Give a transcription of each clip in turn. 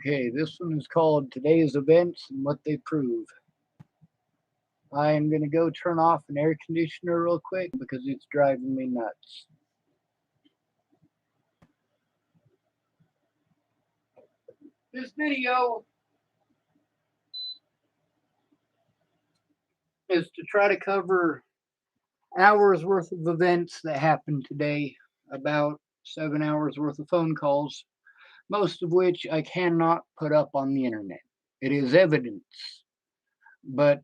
Okay, this one is called Today's Events and What They Prove. I am going to go turn off an air conditioner real quick because it's driving me nuts. This video is to try to cover hours worth of events that happened today, about 7 hours worth of phone calls, most of which I cannot put up on the internet. It is evidence, but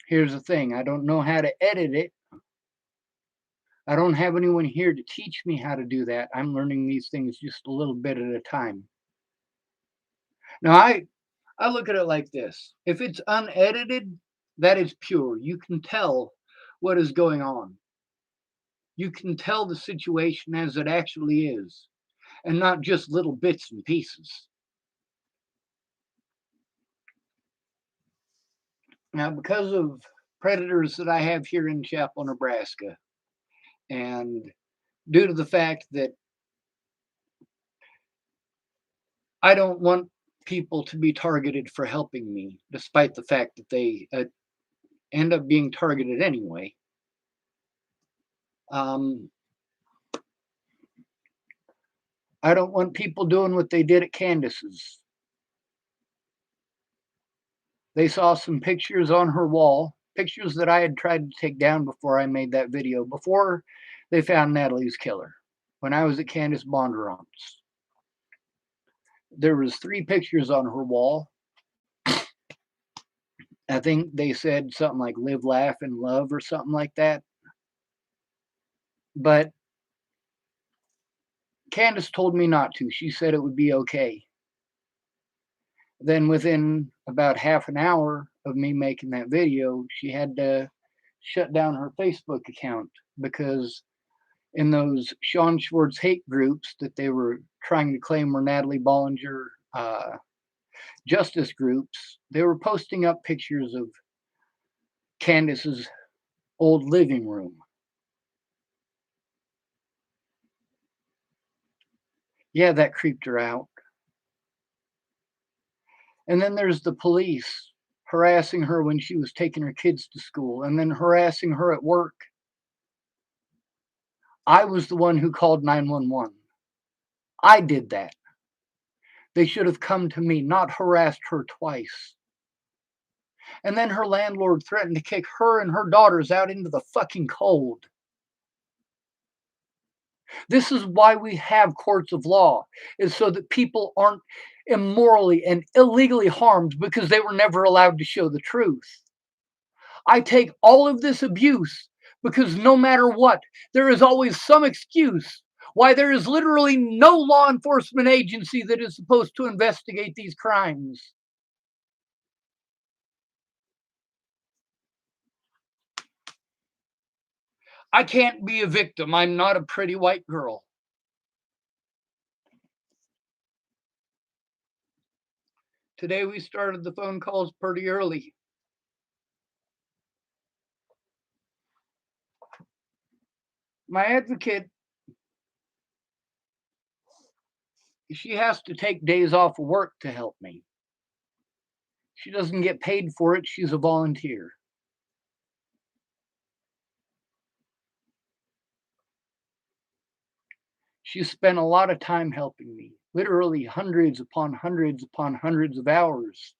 here's the thing, I don't know how to edit it. I don't have anyone here to teach me how to do that. I'm learning these things just a little bit at a time. Now, I look at it like this. If it's unedited, that is pure. You can tell what is going on. You can tell the situation as it actually is, and not just little bits and pieces. Now, because of predators that I have here in Chapel, Nebraska, and due to the fact that I don't want people to be targeted for helping me, despite the fact that they end up being targeted anyway. Um, I don't want people doing what they did at Candace's. They saw some pictures on her wall, pictures that I had tried to take down before I made that video, before they found Natalie's killer, when I was at Candace Bondurant's. There was 3 pictures on her wall. I think they said something like live, laugh, and love or something like that. But Candace told me not to. She said it would be okay. Then within about half an hour of me making that video, she had to shut down her Facebook account because in those Sean Schwartz hate groups that they were trying to claim were Natalie Bollinger justice groups, they were posting up pictures of Candace's old living room. Yeah, that creeped her out. And then there's the police harassing her when she was taking her kids to school and then harassing her at work. I was the one who called 911. I did that. They should have come to me, not harassed her twice. And then her landlord threatened to kick her and her daughters out into the fucking cold. This is why we have courts of law, is so that people aren't immorally and illegally harmed because they were never allowed to show the truth. I take all of this abuse because no matter what, there is always some excuse why there is literally no law enforcement agency that is supposed to investigate these crimes. I can't be a victim. I'm not a pretty white girl. Today we started the phone calls pretty early. My advocate, she has to take days off of work to help me. She doesn't get paid for it. She's a volunteer. She spent a lot of time helping me, literally hundreds upon hundreds upon hundreds of hours.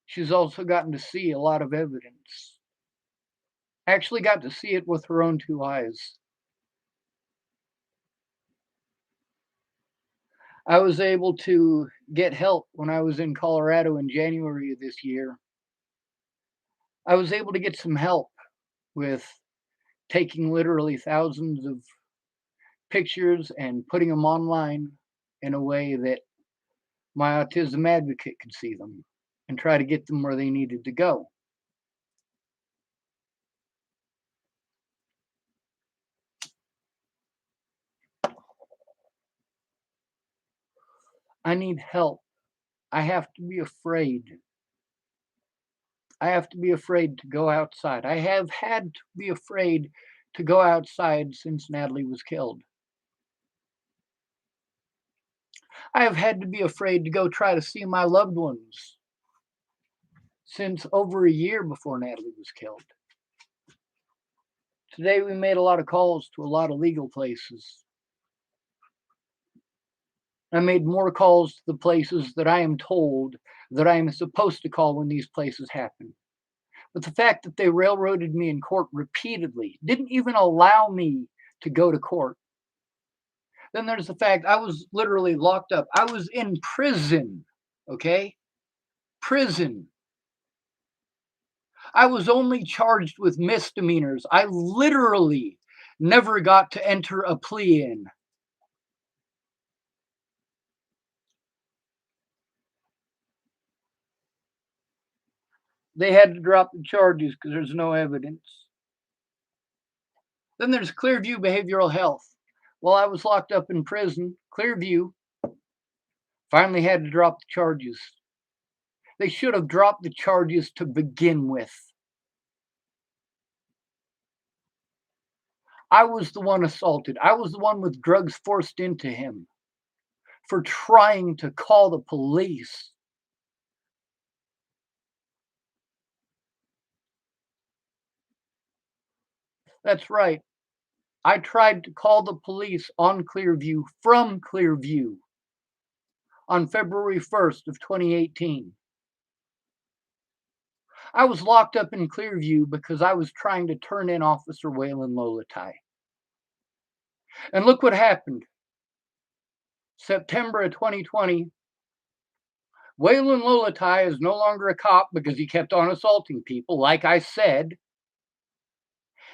She's also gotten to see a lot of evidence. Actually got to see it with her own 2 eyes. I was able to get help when I was in Colorado in January of this year. I was able to get some help with taking literally thousands of pictures and putting them online in a way that my autism advocate could see them and try to get them where they needed to go. I need help. I have to be afraid. I have to be afraid to go outside. I have had to be afraid to go outside since Natalie was killed. I have had to be afraid to go try to see my loved ones since over a year before Natalie was killed. Today we made a lot of calls to a lot of legal places. I made more calls to the places that I am told that I am supposed to call when these places happen. But the fact that they railroaded me in court repeatedly, didn't even allow me to go to court. Then there's the fact I was literally locked up. I was in prison, okay? Prison. I was only charged with misdemeanors. I literally never got to enter a plea in. They had to drop the charges because there's no evidence. Then there's Clearview Behavioral Health. While I was locked up in prison, Clearview finally had to drop the charges. They should have dropped the charges to begin with. I was the one assaulted. I was the one with drugs forced into him for trying to call the police. That's right. I tried to call the police on Clearview from Clearview on February 1st of 2018. I was locked up in Clearview because I was trying to turn in Officer Waylon Lolatai. And look what happened. September of 2020, Waylon Lolatai is no longer a cop because he kept on assaulting people, like I said.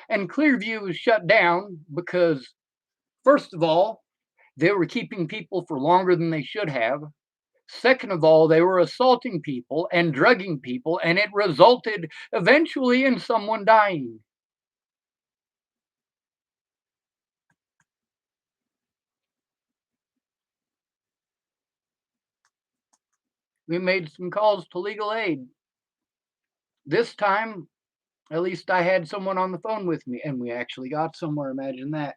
And Clearview was shut down because, first of all, they were keeping people for longer than they should have. Second of all, they were assaulting people and drugging people, and it resulted eventually in someone dying. We made some calls to legal aid. This time, at least I had someone on the phone with me, and we actually got somewhere. Imagine that.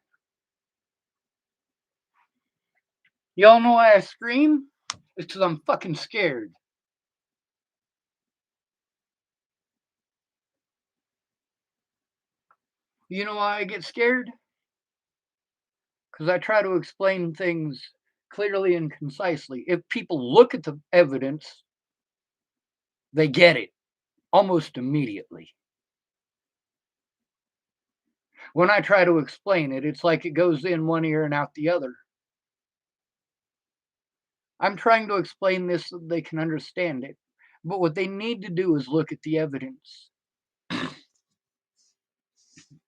Y'all know why I scream? It's because I'm fucking scared. You know why I get scared? Because I try to explain things clearly and concisely. If people look at the evidence, they get it almost immediately. When I try to explain it, it's like it goes in one ear and out the other. I'm trying to explain this so they can understand it. But what they need to do is look at the evidence.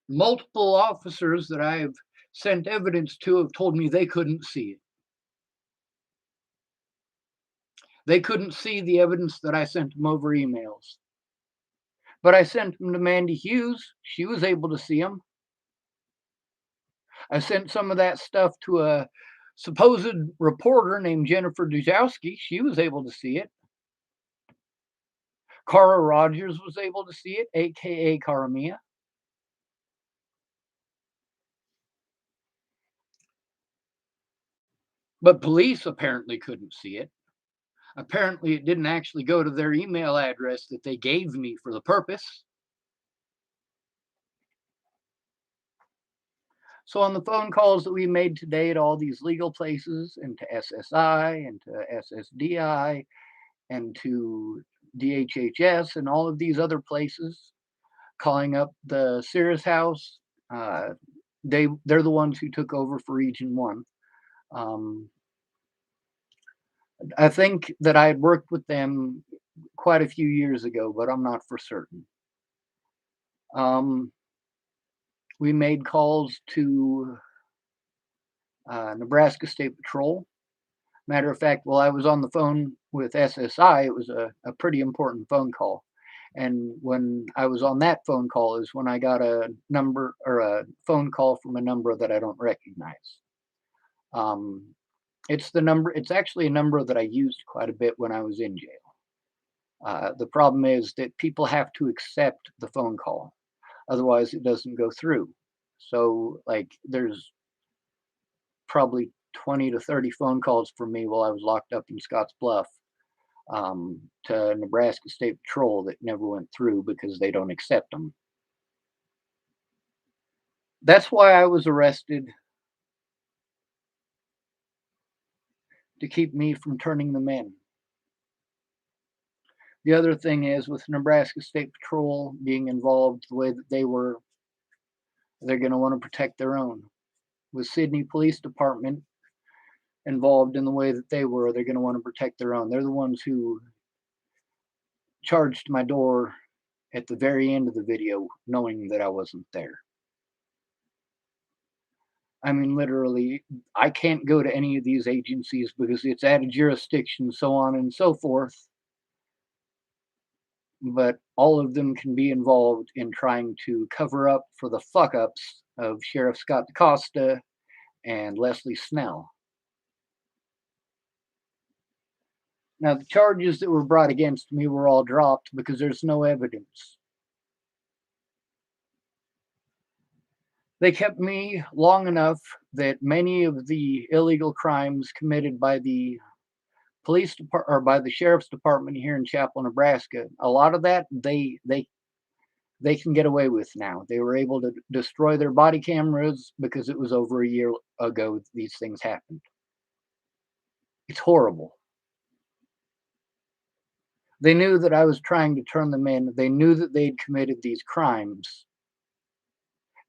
Multiple officers that I've sent evidence to have told me they couldn't see it. They couldn't see the evidence that I sent them over emails. But I sent them to Mandy Hughes. She was able to see them. I sent some of that stuff to a supposed reporter named Jennifer Dujowski. She was able to see it. Cara Rogers was able to see it, aka Caramia. But police apparently couldn't see it. Apparently, it didn't actually go to their email address that they gave me for the purpose. So, on the phone calls that we made today to all these legal places and to SSI and to SSDI and to DHHS and all of these other places, calling up the Cirrus House, they're the ones who took over for Region 1. Um, I think that I had worked with them quite a few years ago, but I'm not for certain. Um, we made calls to Nebraska State Patrol. Matter of fact, while I was on the phone with SSI, it was a pretty important phone call. And when I was on that phone call is when I got a number or a phone call from a number that I don't recognize. Um, it's actually a number that I used quite a bit when I was in jail. The problem is that people have to accept the phone call, otherwise it doesn't go through. So, like, there's probably 20 to 30 phone calls from me while I was locked up in Scotts Bluff to Nebraska State Patrol that never went through because they don't accept them. That's why I was arrested, to keep me from turning them in. The other thing is, with Nebraska State Patrol being involved the way that they were, they're going to want to protect their own. With Sidney Police Department involved in the way that they were, they're going to want to protect their own. They're the ones who charged my door at the very end of the video, knowing that I wasn't there. I mean, literally, I can't go to any of these agencies because it's out of jurisdiction, so on and so forth. But all of them can be involved in trying to cover up for the fuck ups of Sheriff Scott DaCosta and Leslie Snell. Now, the charges that were brought against me were all dropped because there's no evidence. They kept me long enough that many of the illegal crimes committed by the police department or by the sheriff's department here in Chapel, Nebraska, a lot of that they can get away with now. They were able to destroy their body cameras because it was over a year ago these things happened. It's horrible. They knew that I was trying to turn them in. They knew that they'd committed these crimes.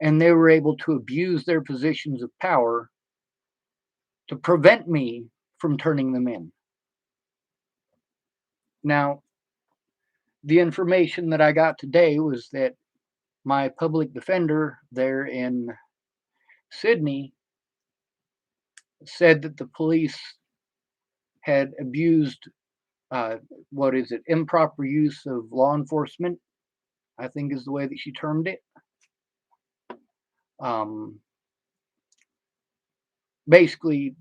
And they were able to abuse their positions of power to prevent me from turning them in. Now, the information that I got today was that my public defender there in Sydney said that the police had abused, improper use of law enforcement, I think is the way that she termed it. Basically,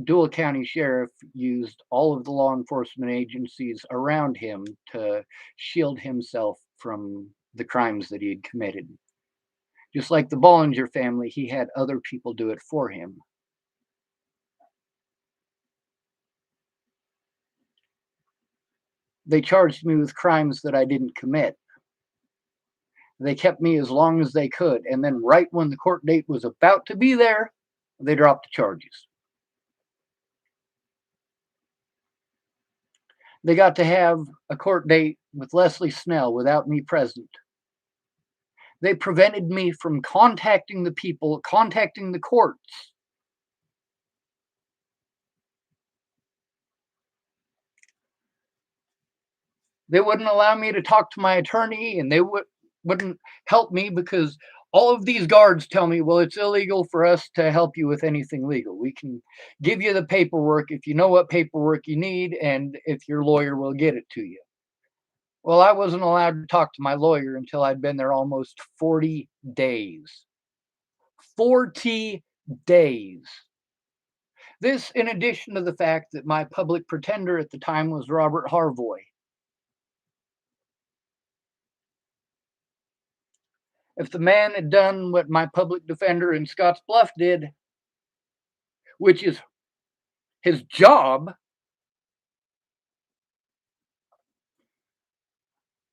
Dula County Sheriff used all of the law enforcement agencies around him to shield himself from the crimes that he had committed. Just like the Bollinger family, he had other people do it for him. They charged me with crimes that I didn't commit. They kept me as long as they could, and then right when the court date was about to be there, they dropped the charges. They got to have a court date with Leslie Snell without me present. They prevented me from contacting the people, contacting the courts. They wouldn't allow me to talk to my attorney, and they wouldn't help me because all of these guards tell me, well, it's illegal for us to help you with anything legal. We can give you the paperwork if you know what paperwork you need and if your lawyer will get it to you. Well, I wasn't allowed to talk to my lawyer until I'd been there almost 40 days. 40 days. This, in addition to the fact that my public pretender at the time was Robert Harvoy. If the man had done what my public defender in Scotts Bluff did, which is his job,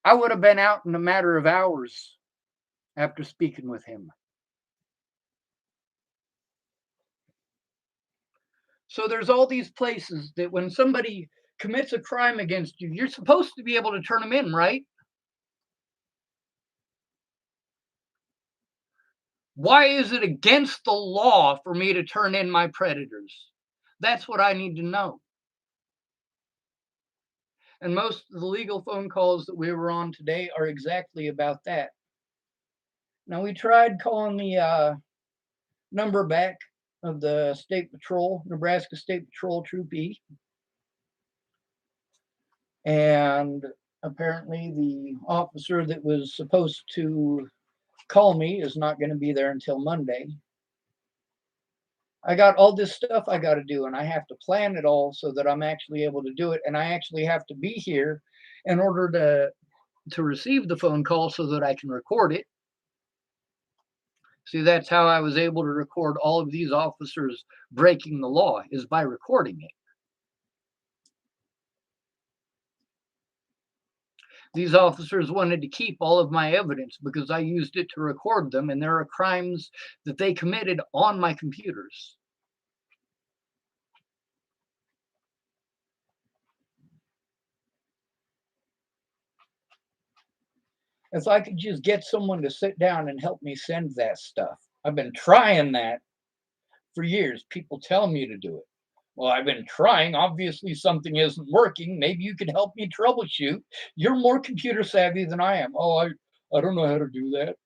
I would have been out in a matter of hours after speaking with him. So there's all these places that when somebody commits a crime against you, you're supposed to be able to turn them in, right? Why is it against the law for me to turn in my predators? That's what I need to know. And most of the legal phone calls that we were on today are exactly about that. Now, we tried calling the number back of the State Patrol, Nebraska State Patrol Troop E. And apparently the officer that was supposed to call me is not going to be there until Monday. I got all this stuff I got to do, and I have to plan it all so that I'm actually able to do it. And I actually have to be here in order to receive the phone call so that I can record it. See, that's how I was able to record all of these officers breaking the law, is by recording it. These officers wanted to keep all of my evidence because I used it to record them, and there are crimes that they committed on my computers. If I could just get someone to sit down and help me send that stuff. I've been trying that for years. People tell me to do it. Well, I've been trying. Obviously, something isn't working. Maybe you could help me troubleshoot. You're more computer savvy than I am. Oh, I don't know how to do that.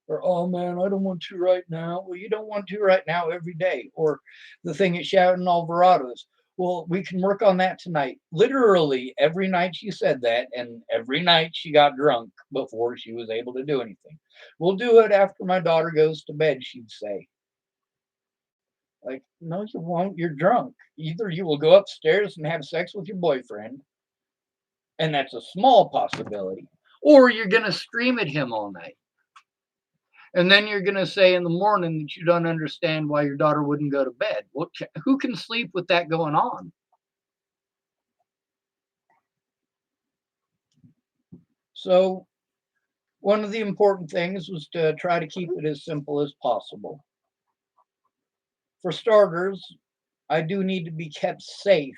Or, oh man, I don't want to right now. Well, you don't want to right now every day. Or the thing at Shouting Alvarado's. Well, we can work on that tonight. Literally every night she said that, and every night she got drunk before she was able to do anything. We'll do it after my daughter goes to bed, she'd say. Like, no, you won't. You're drunk. Either you will go upstairs and have sex with your boyfriend, and that's a small possibility, or you're going to scream at him all night. And then you're going to say in the morning that you don't understand why your daughter wouldn't go to bed. Well, who can sleep with that going on? So, one of the important things was to try to keep it as simple as possible. For starters, I do need to be kept safe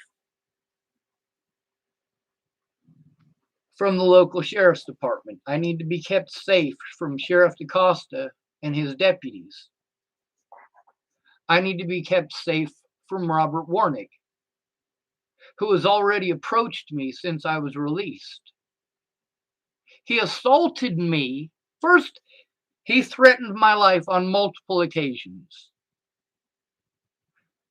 from the local sheriff's department. I need to be kept safe from Sheriff DaCosta and his deputies. I need to be kept safe from Robert Warnick, who has already approached me since I was released. He assaulted me. First, he threatened my life on multiple occasions.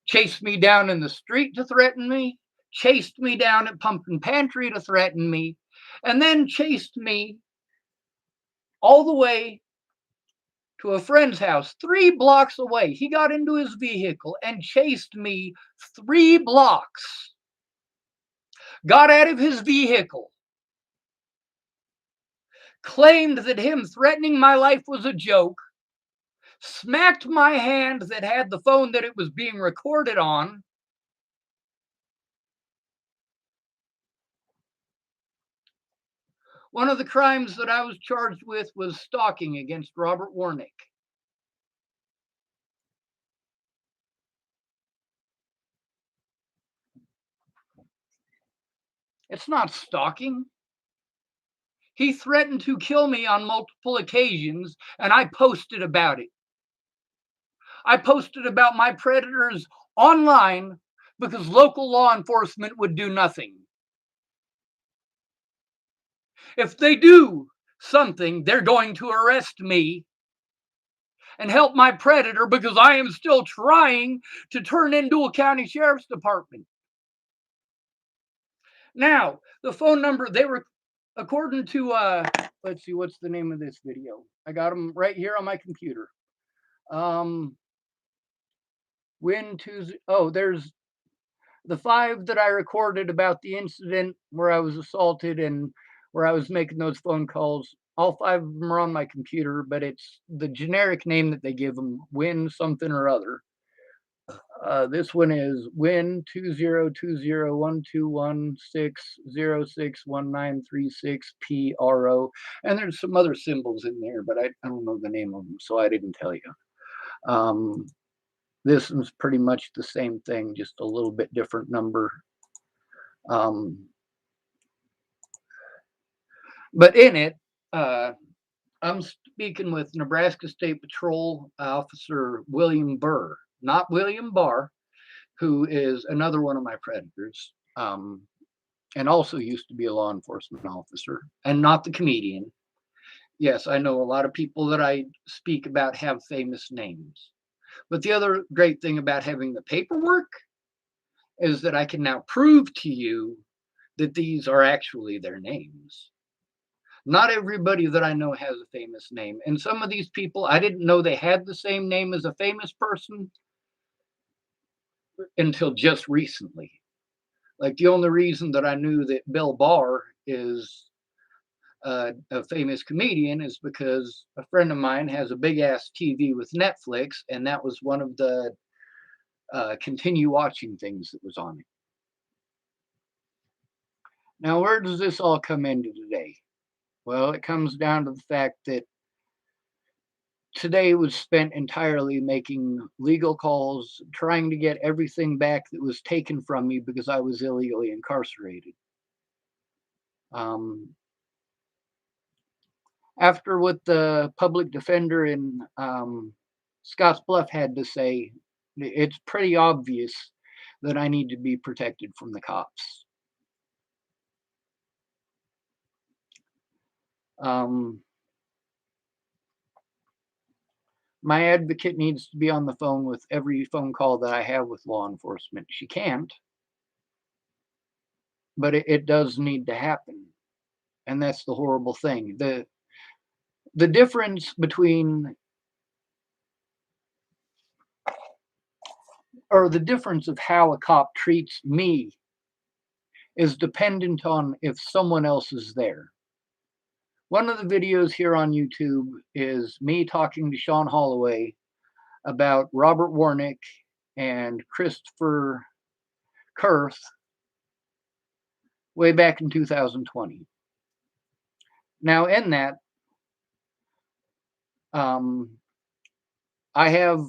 Chased me down in the street to threaten me, chased me down at Pumpkin Pantry to threaten me, and then chased me all the way to a friend's house 3 blocks away. He got into his vehicle and chased me 3 blocks. Got out of his vehicle, claimed that him threatening my life was a joke, smacked my hand that had the phone that it was being recorded on. One of the crimes that I was charged with was stalking against Robert Warnick. It's not stalking. He threatened to kill me on multiple occasions, and I posted about it. I posted about my predators online because local law enforcement would do nothing. If they do something, they're going to arrest me and help my predator because I am still trying to turn into a county sheriff's department. Now, the phone number, they were, according to, let's see, what's the name of this video? I got them right here on my computer. There's the 5 that I recorded about the incident where I was assaulted and where I was making those phone calls. All 5 of them are on my computer, but it's the generic name that they give them, Win something or other. This one is Win 20201216061936PRO, and there's some other symbols in there, but I don't know the name of them, so I didn't tell you. This one's pretty much the same thing, just a little bit different number. But in it, I'm speaking with Nebraska State Patrol Officer William Burr, not William Barr, who is another one of my predators, and also used to be a law enforcement officer, and not the comedian. Yes, I know a lot of people that I speak about have famous names. But the other great thing about having the paperwork is that I can now prove to you that these are actually their names. Not everybody that I know has a famous name. And some of these people, I didn't know they had the same name as a famous person until just recently. Like the only reason that I knew that Bill Barr is a famous comedian is because a friend of mine has a big ass TV with Netflix, and that was one of the continue watching things that was on it. Now, where does this all come into today? Well, it comes down to the fact that today was spent entirely making legal calls, trying to get everything back that was taken from me because I was illegally incarcerated. Um, After what the public defender in Scottsbluff had to say, it's pretty obvious that I need to be protected from the cops. Um, my advocate needs to be on the phone with every phone call that I have with law enforcement. She can't, but it does need to happen. And that's the horrible thing. The difference between or the difference of how a cop treats me is dependent on if someone else is there. One of the videos here on YouTube is me talking to Sean Holloway about Robert Warnick and Christopher Kurth way back in 2020. Now, in that, I have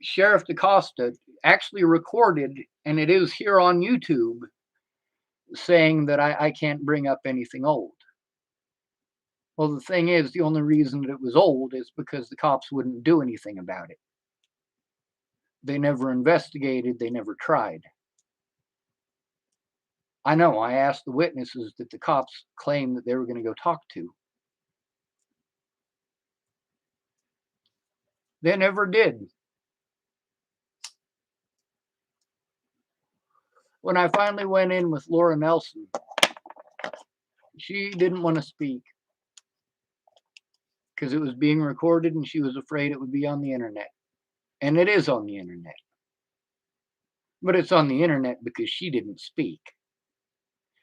Sheriff DaCosta actually recorded, and it is here on YouTube, saying that I can't bring up anything old. Well, the thing is, the only reason that it was old is because the cops wouldn't do anything about it. They never investigated, they never tried. I know, I asked the witnesses that the cops claimed that they were going to go talk to. They never did. When I finally went in with Laura Nelson, she didn't want to speak because it was being recorded and she was afraid it would be on the internet. And it is on the internet. But it's on the internet because she didn't speak.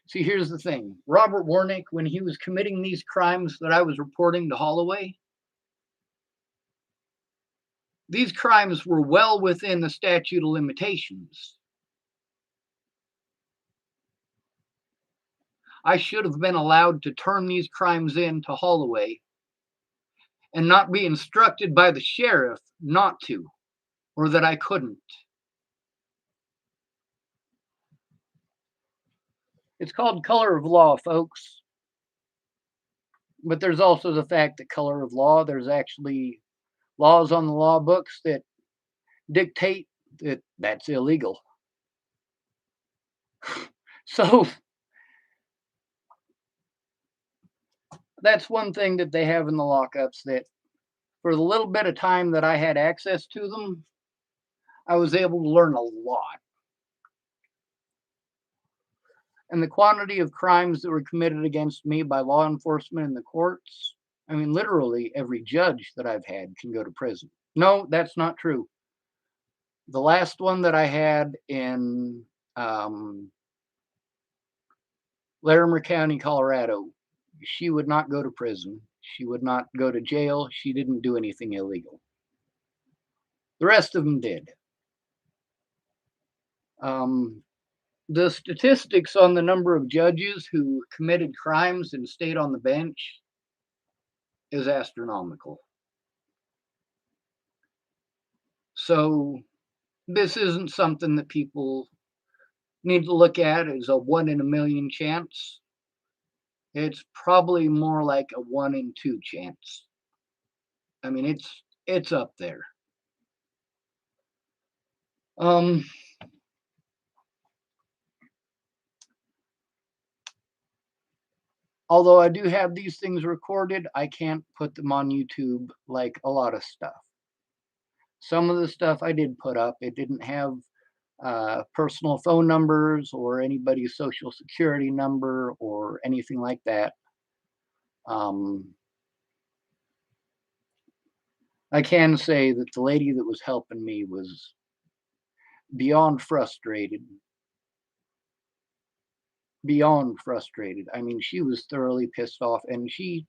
See, here's the thing. Robert Warnick, when he was committing these crimes that I was reporting to Holloway, these crimes were well within the statute of limitations. I should have been allowed to turn these crimes in to Holloway and not be instructed by the sheriff not to, or that I couldn't. It's called color of law, folks. But there's also the fact that color of law, there's actually laws on the law books that dictate that that's illegal. So that's one thing that they have in the lockups, that for the little bit of time that I had access to them, I was able to learn a lot. And the quantity of crimes that were committed against me by law enforcement in the courts, I mean, literally every judge that I've had can go to prison. No, that's not true. The last one that I had in Larimer County, Colorado, she would not go to prison. She would not go to jail. She didn't do anything illegal. The rest of them did. The statistics on the number of judges who committed crimes and stayed on the bench is astronomical. So this isn't something that people need to look at as a 1 in a million chance. It's probably more like a 1 in 2 chance. I mean, it's up there. Although I do have these things recorded, I can't put them on YouTube like a lot of stuff. Some of the stuff I did put up, it didn't have personal phone numbers or anybody's social security number or anything like that. I can say that the lady that was helping me was beyond frustrated. beyond frustrated. I mean, she was thoroughly pissed off, and she's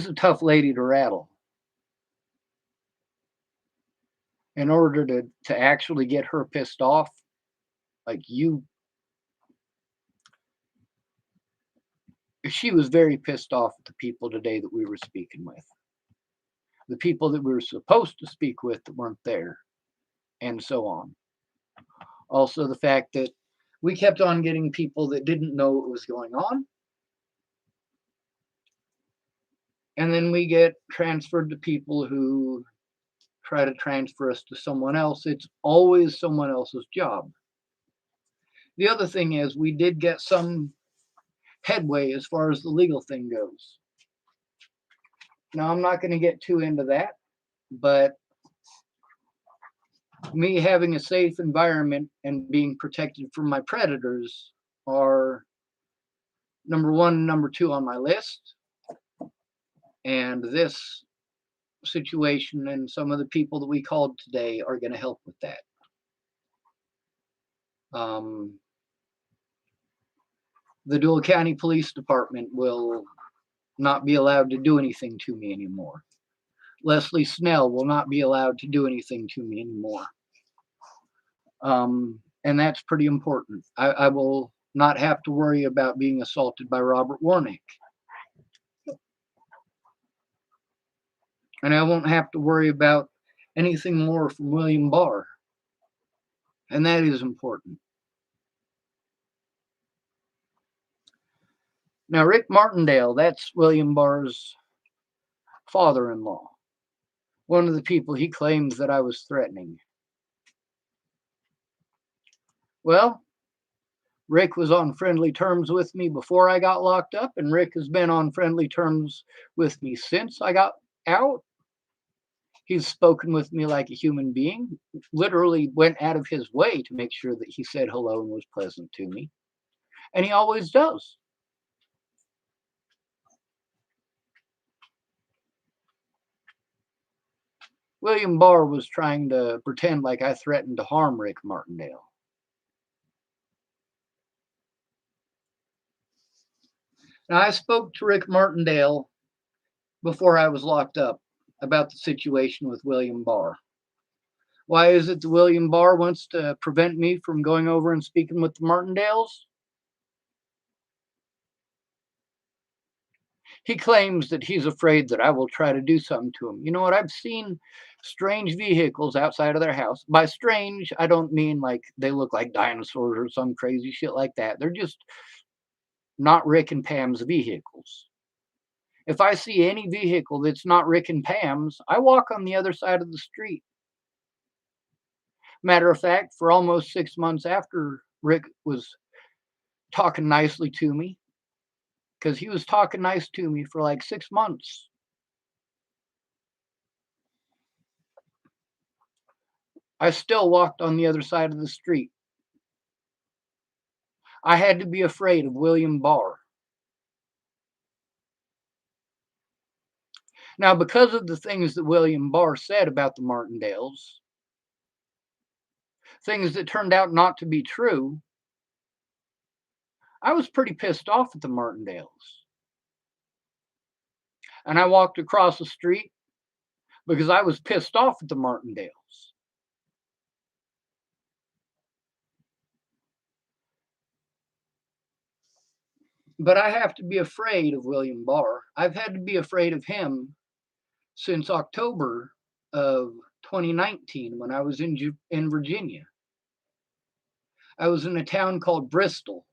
a tough lady to rattle. In order to actually get her pissed off, like you, she was very pissed off at the people today that we were speaking with, the people that we were supposed to speak with that weren't there, and so on. Also, the fact that we kept on getting people that didn't know what was going on, and then we get transferred to people who try to transfer us to someone else. It's always someone else's job. The other thing is, we did get some headway as far as the legal thing goes. Now, I'm not going to get too into that, but me having a safe environment and being protected from my predators are number one and number two on my list. And this situation and some of the people that we called today are going to help with that. The Dual County Police Department will not be allowed to do anything to me anymore. Leslie Snell will not be allowed to do anything to me anymore. And that's pretty important. I will not have to worry about being assaulted by Robert Warnick. And I won't have to worry about anything more from William Barr. And that is important. Now, Rick Martindale, that's William Barr's father-in-law. One of the people he claims that I was threatening. Well, Rick was on friendly terms with me before I got locked up, and Rick has been on friendly terms with me since I got out. He's spoken with me like a human being, literally went out of his way to make sure that he said hello and was pleasant to me. And he always does. William Barr was trying to pretend like I threatened to harm Rick Martindale. Now, I spoke to Rick Martindale before I was locked up about the situation with William Barr. Why is it that William Barr wants to prevent me from going over and speaking with the Martindales? He claims that he's afraid that I will try to do something to him. You know what? I've seen strange vehicles outside of their house. By strange, I don't mean like they look like dinosaurs or some crazy shit like that. They're just not Rick and Pam's vehicles. If I see any vehicle that's not Rick and Pam's, I walk on the other side of the street. Matter of fact, for almost 6 months after Rick was talking nicely to me, because he was talking nice to me for like 6 months. I still walked on the other side of the street. I had to be afraid of William Barr. Now, because of the things that William Barr said about the Martindales, things that turned out not to be true, I was pretty pissed off at the Martindales. And I walked across the street because I was pissed off at the Martindales. But I have to be afraid of William Barr. I've had to be afraid of him since October of 2019 when I was in Virginia. I was in a town called Bristol.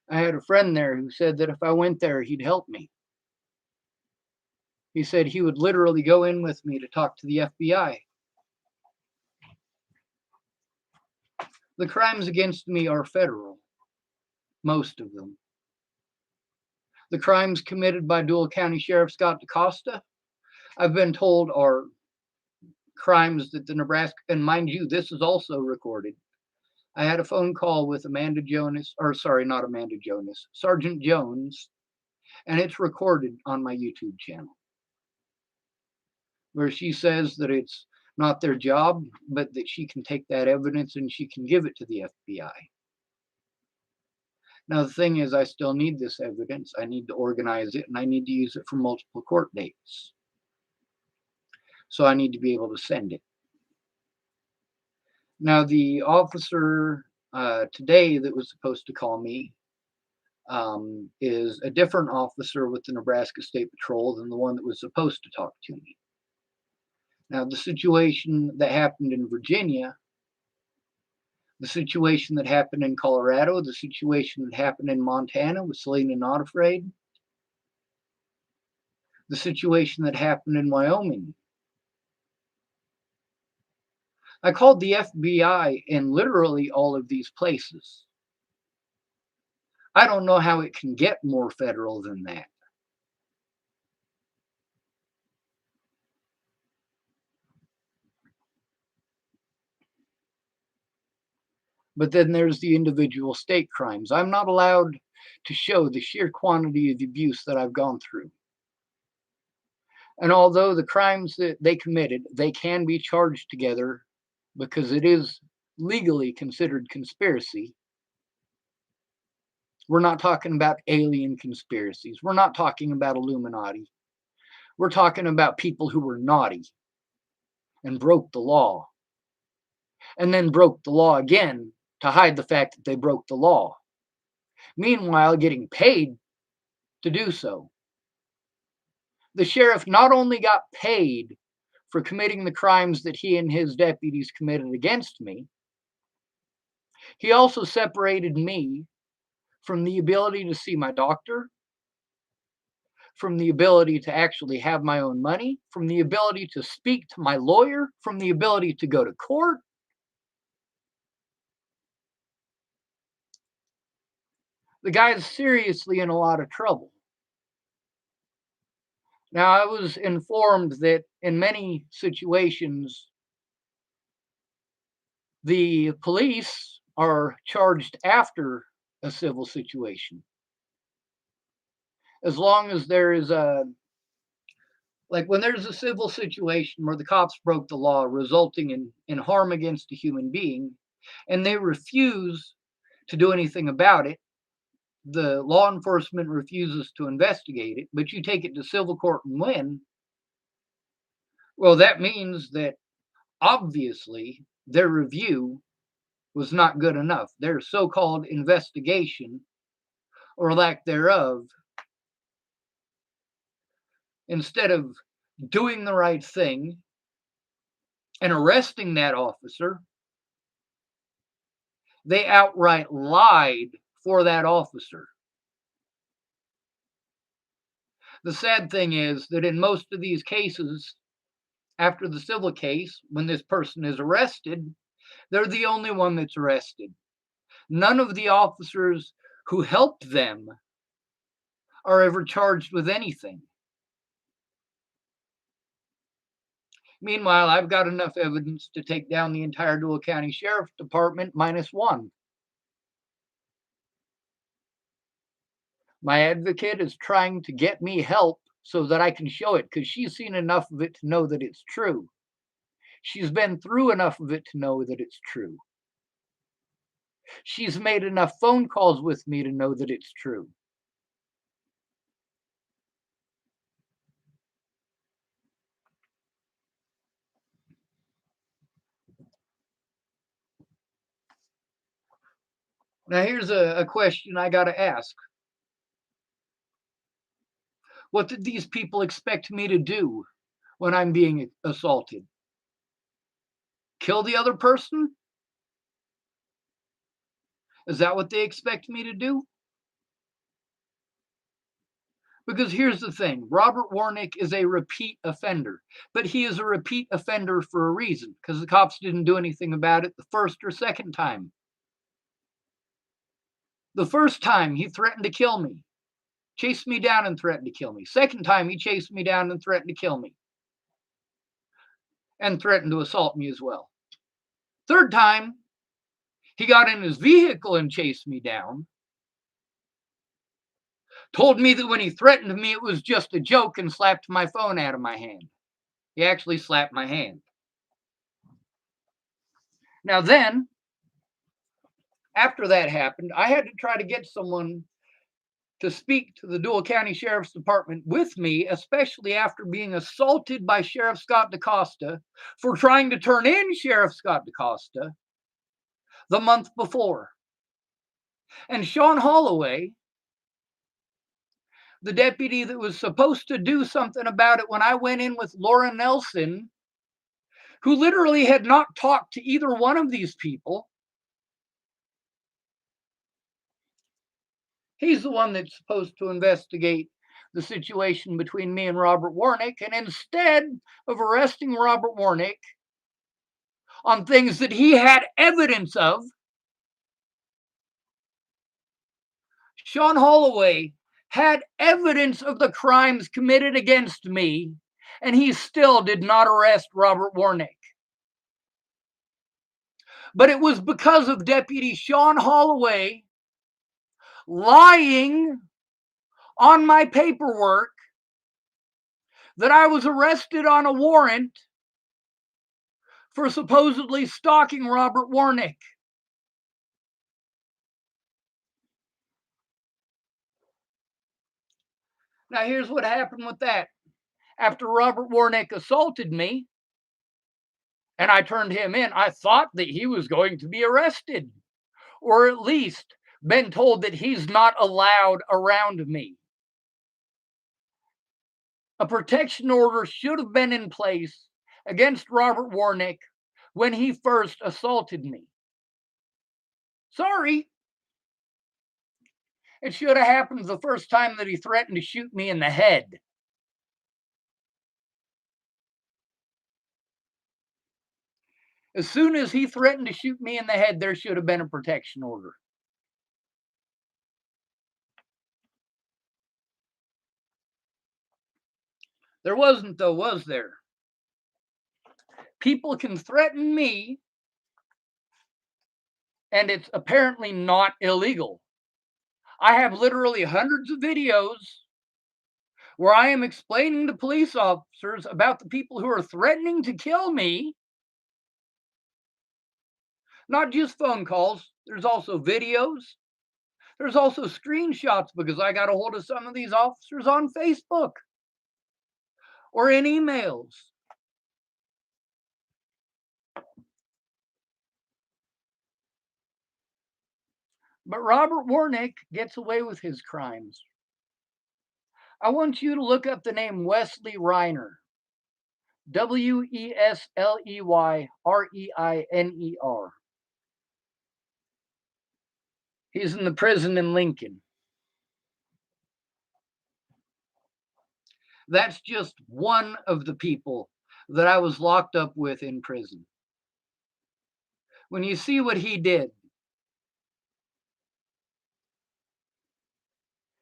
I had a friend there who said that if I went there, he'd help me. He said he would literally go in with me to talk to the FBI. The crimes against me are federal, most of them. The crimes committed by Dual County Sheriff Scott DaCosta, I've been told, are crimes that the Nebraska, and mind you, this is also recorded. I had a phone call with Amanda Jonas, or sorry, not Amanda Jonas, Sergeant Jones, and it's recorded on my YouTube channel, where she says that it's not their job, but that she can take that evidence and she can give it to the FBI. Now, the thing is, I still need this evidence. I need to organize it and I need to use it for multiple court dates. So I need to be able to send it. Now, the officer today that was supposed to call me is a different officer with the Nebraska State Patrol than the one that was supposed to talk to me. Now, the situation that happened in Virginia, the situation that happened in Colorado, the situation that happened in Montana with Selena Not Afraid, the situation that happened in Wyoming. I called the FBI in literally all of these places. I don't know how it can get more federal than that. But then there's the individual state crimes. I'm not allowed to show the sheer quantity of abuse that I've gone through. And although the crimes that they committed, they can be charged together because it is legally considered conspiracy. We're not talking about alien conspiracies. We're not talking about Illuminati. We're talking about people who were naughty and broke the law and then broke the law again to hide the fact that they broke the law. Meanwhile, getting paid to do so. The sheriff not only got paid for committing the crimes that he and his deputies committed against me, he also separated me from the ability to see my doctor, from the ability to actually have my own money, from the ability to speak to my lawyer, from the ability to go to court. The guy is seriously in a lot of trouble. Now, I was informed that in many situations, the police are charged after a civil situation. As long as there is like when there's a civil situation where the cops broke the law, resulting in harm against a human being, and they refuse to do anything about it, the law enforcement refuses to investigate it, but you take it to civil court and win, well, that means that obviously their review was not good enough. Their so-called investigation, or lack thereof, instead of doing the right thing and arresting that officer, they outright lied for that officer. The sad thing is that in most of these cases, after the civil case, when this person is arrested, they're the only one that's arrested. None of the officers who helped them are ever charged with anything. Meanwhile, I've got enough evidence to take down the entire Dual County Sheriff's Department minus one. My advocate is trying to get me help so that I can show it because she's seen enough of it to know that it's true. She's been through enough of it to know that it's true. She's made enough phone calls with me to know that it's true. Now, here's a question I got to ask. What did these people expect me to do when I'm being assaulted? Kill the other person? Is that what they expect me to do? Because here's the thing, Robert Warnick is a repeat offender, but he is a repeat offender for a reason, because the cops didn't do anything about it the first or second time. The first time he threatened to kill me, chased me down and threatened to kill me. Second time he chased me down and threatened to kill me, and threatened to assault me as well. Third time, he got in his vehicle and chased me down, told me that when he threatened me it was just a joke and slapped my phone out of my hand. He actually slapped my hand. Now then, after that happened, I had to try to get someone to speak to the Dual County Sheriff's Department with me, especially after being assaulted by Sheriff Scott DaCosta for trying to turn in Sheriff Scott DaCosta the month before. And Sean Holloway, the deputy that was supposed to do something about it when I went in with Laura Nelson, who literally had not talked to either one of these people, he's the one that's supposed to investigate the situation between me and Robert Warnick. And instead of arresting Robert Warnick on things that he had evidence of, Sean Holloway had evidence of the crimes committed against me, and he still did not arrest Robert Warnick. But it was because of Deputy Sean Holloway lying on my paperwork that I was arrested on a warrant for supposedly stalking Robert Warnick. Now, here's what happened with that. After Robert Warnick assaulted me and I turned him in, I thought that he was going to be arrested, or at least been told that he's not allowed around me. A protection order should have been in place against Robert Warnick when he first assaulted me. Sorry. It should have happened the first time that he threatened to shoot me in the head. As soon as he threatened to shoot me in the head, there should have been a protection order. There wasn't, though, was there? People can threaten me, and it's apparently not illegal. I have literally hundreds of videos where I am explaining to police officers about the people who are threatening to kill me. Not just phone calls, there's also videos. There's also screenshots because I got a hold of some of these officers on Facebook or in emails. But Robert Warnick gets away with his crimes. I want you to look up the name Wesley Reiner. Wesleyreiner. He's in the prison in Lincoln. That's just one of the people that I was locked up with in prison. When you see what he did,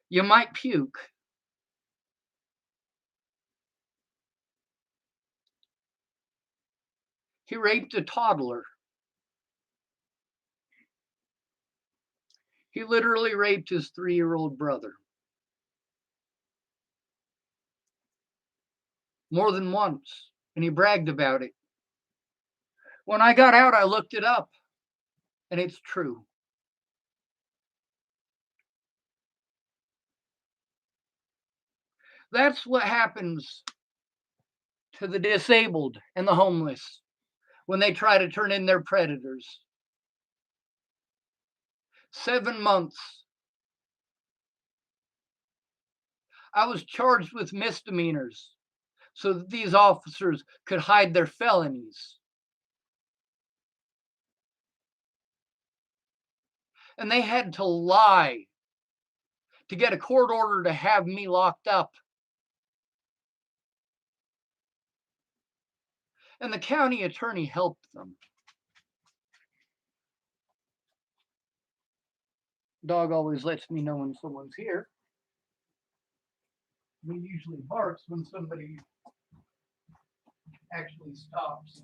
you might puke. He raped a toddler. He literally raped his 3-year-old brother. More than once, and he bragged about it. When I got out, I looked it up, and it's true. That's what happens to the disabled and the homeless when they try to turn in their predators. 7 months. I was charged with misdemeanors so that these officers could hide their felonies. And they had to lie to get a court order to have me locked up. And the county attorney helped them. Dog always lets me know when someone's here. He usually barks when somebody actually stops.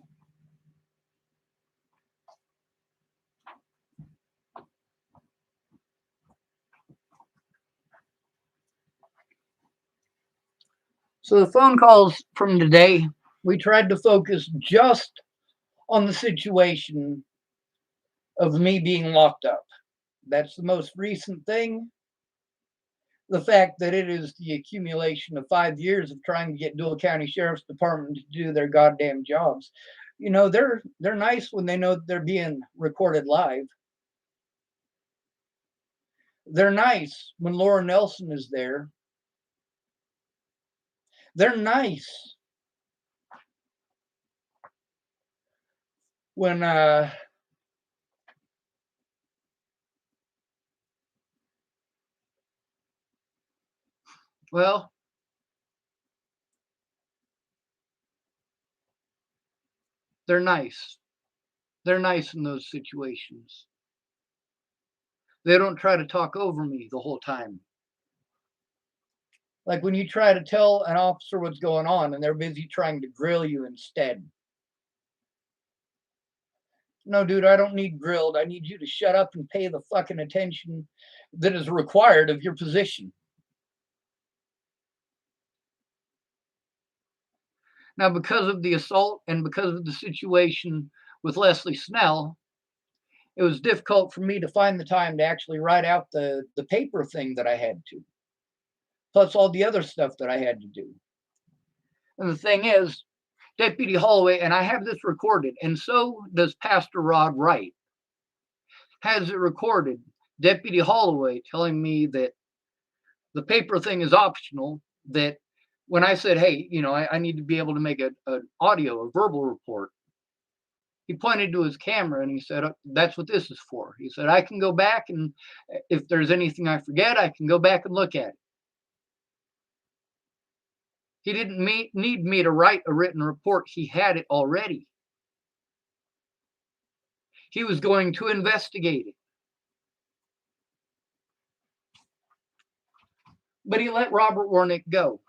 So the phone calls from today, we tried to focus just on the situation of me being locked up. That's the most recent thing. The fact that it is the accumulation of 5 years of trying to get Dual County Sheriff's Department to do their goddamn jobs. You know, they're nice when they know they're being recorded live. They're nice when Laura Nelson is there. They're nice when well, they're nice. They're nice in those situations. They don't try to talk over me the whole time. Like when you try to tell an officer what's going on and they're busy trying to grill you instead. No, dude, I don't need grilled. I need you to shut up and pay the fucking attention that is required of your position. Now, because of the assault and because of the situation with Leslie Snell, it was difficult for me to find the time to actually write out the paper thing that I had to, plus all the other stuff that I had to do. And the thing is, Deputy Holloway, and I have this recorded, and so does Pastor Rod Wright, has it recorded. Deputy Holloway telling me that the paper thing is optional, that when I said, hey, you know, I need to be able to make an audio, a verbal report, he pointed to his camera and he said, that's what this is for. He said, I can go back and if there's anything I forget, I can go back and look at it. He didn't need me to write a written report. He had it already. He was going to investigate it. But he let Robert Warnick go.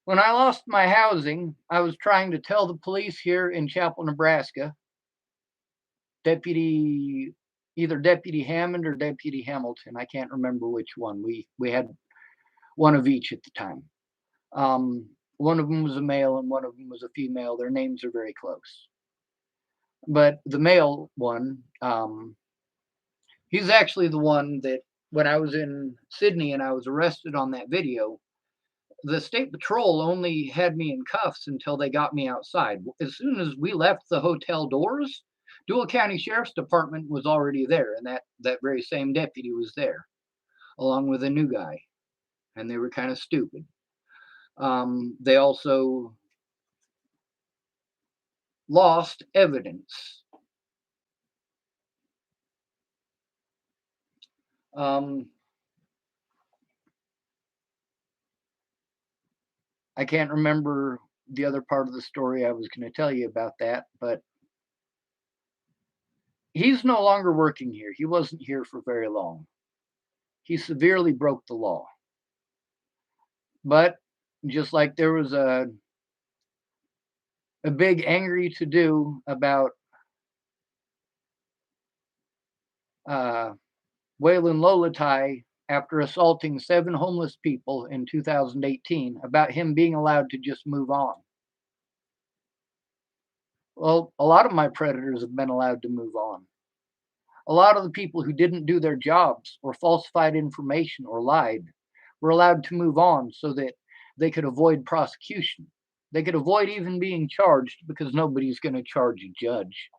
When I lost my housing, I was trying to tell the police here in Chapel, Nebraska, either Deputy Hammond or Deputy Hamilton. I can't remember which one. We had one of each at the time. One of them was a male and one of them was a female. Their names are very close. But the male one, he's actually the one that when I was in Sydney and I was arrested on that video, the state patrol only had me in cuffs until they got me outside. As soon as we left the hotel doors, Dual County Sheriff's Department was already there, and that very same deputy was there, along with a new guy, and they were kind of stupid. They also lost evidence. I can't remember the other part of the story I was going to tell you about that, but he's no longer working here. He wasn't here for very long. He severely broke the law. But just like there was a big angry to do about Waylon Lolatai after assaulting 7 homeless people in 2018, about him being allowed to just move on. Well, a lot of my predators have been allowed to move on. A lot of the people who didn't do their jobs or falsified information or lied were allowed to move on so that they could avoid prosecution. They could avoid even being charged because nobody's going to charge a judge.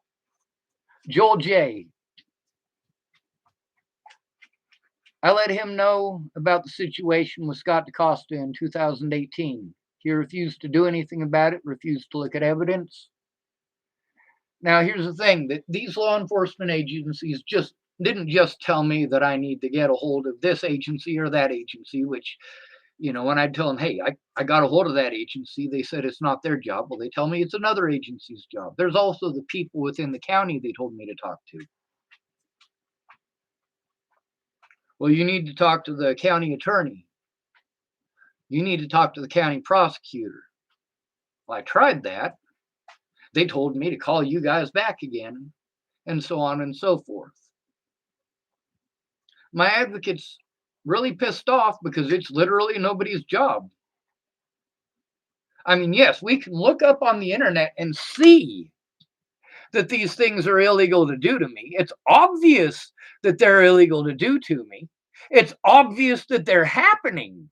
Joel J. I let him know about the situation with Scott DaCosta in 2018. He refused to do anything about it, refused to look at evidence. Now, here's the thing, that these law enforcement agencies didn't just tell me that I need to get a hold of this agency or that agency, which, you know, when I tell them, hey, I got a hold of that agency, they said it's not their job. Well, they tell me it's another agency's job. There's also the people within the county they told me to talk to. Well, you need to talk to the county attorney. You need to talk to the county prosecutor. Well, I tried that. They told me to call you guys back again, and so on and so forth. My advocate's really pissed off because it's literally nobody's job. I mean, yes, we can look up on the internet and see that these things are illegal to do to me. It's obvious that they're illegal to do to me. It's obvious that they're happening.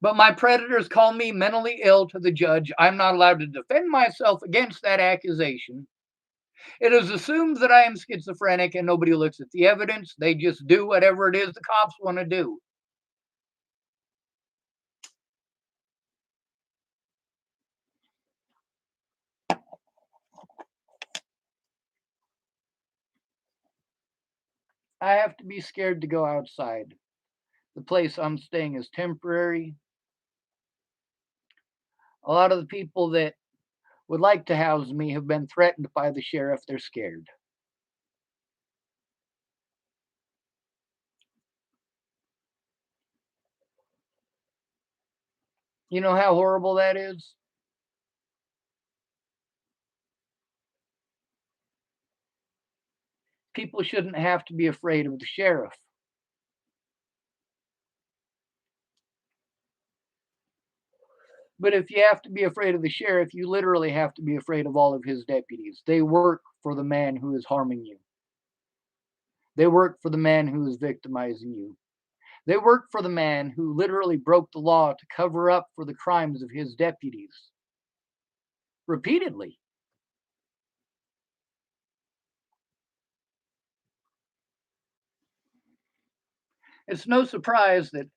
But my predators call me mentally ill to the judge. I'm not allowed to defend myself against that accusation. It is assumed that I am schizophrenic and nobody looks at the evidence. They just do whatever it is the cops want to do. I have to be scared to go outside. The place I'm staying is temporary. A lot of the people that would like to house me have been threatened by the sheriff. They're scared. You know how horrible that is? People shouldn't have to be afraid of the sheriff. But if you have to be afraid of the sheriff, you literally have to be afraid of all of his deputies. They work for the man who is harming you. They work for the man who is victimizing you. They work for the man who literally broke the law to cover up for the crimes of his deputies repeatedly. It's no surprise that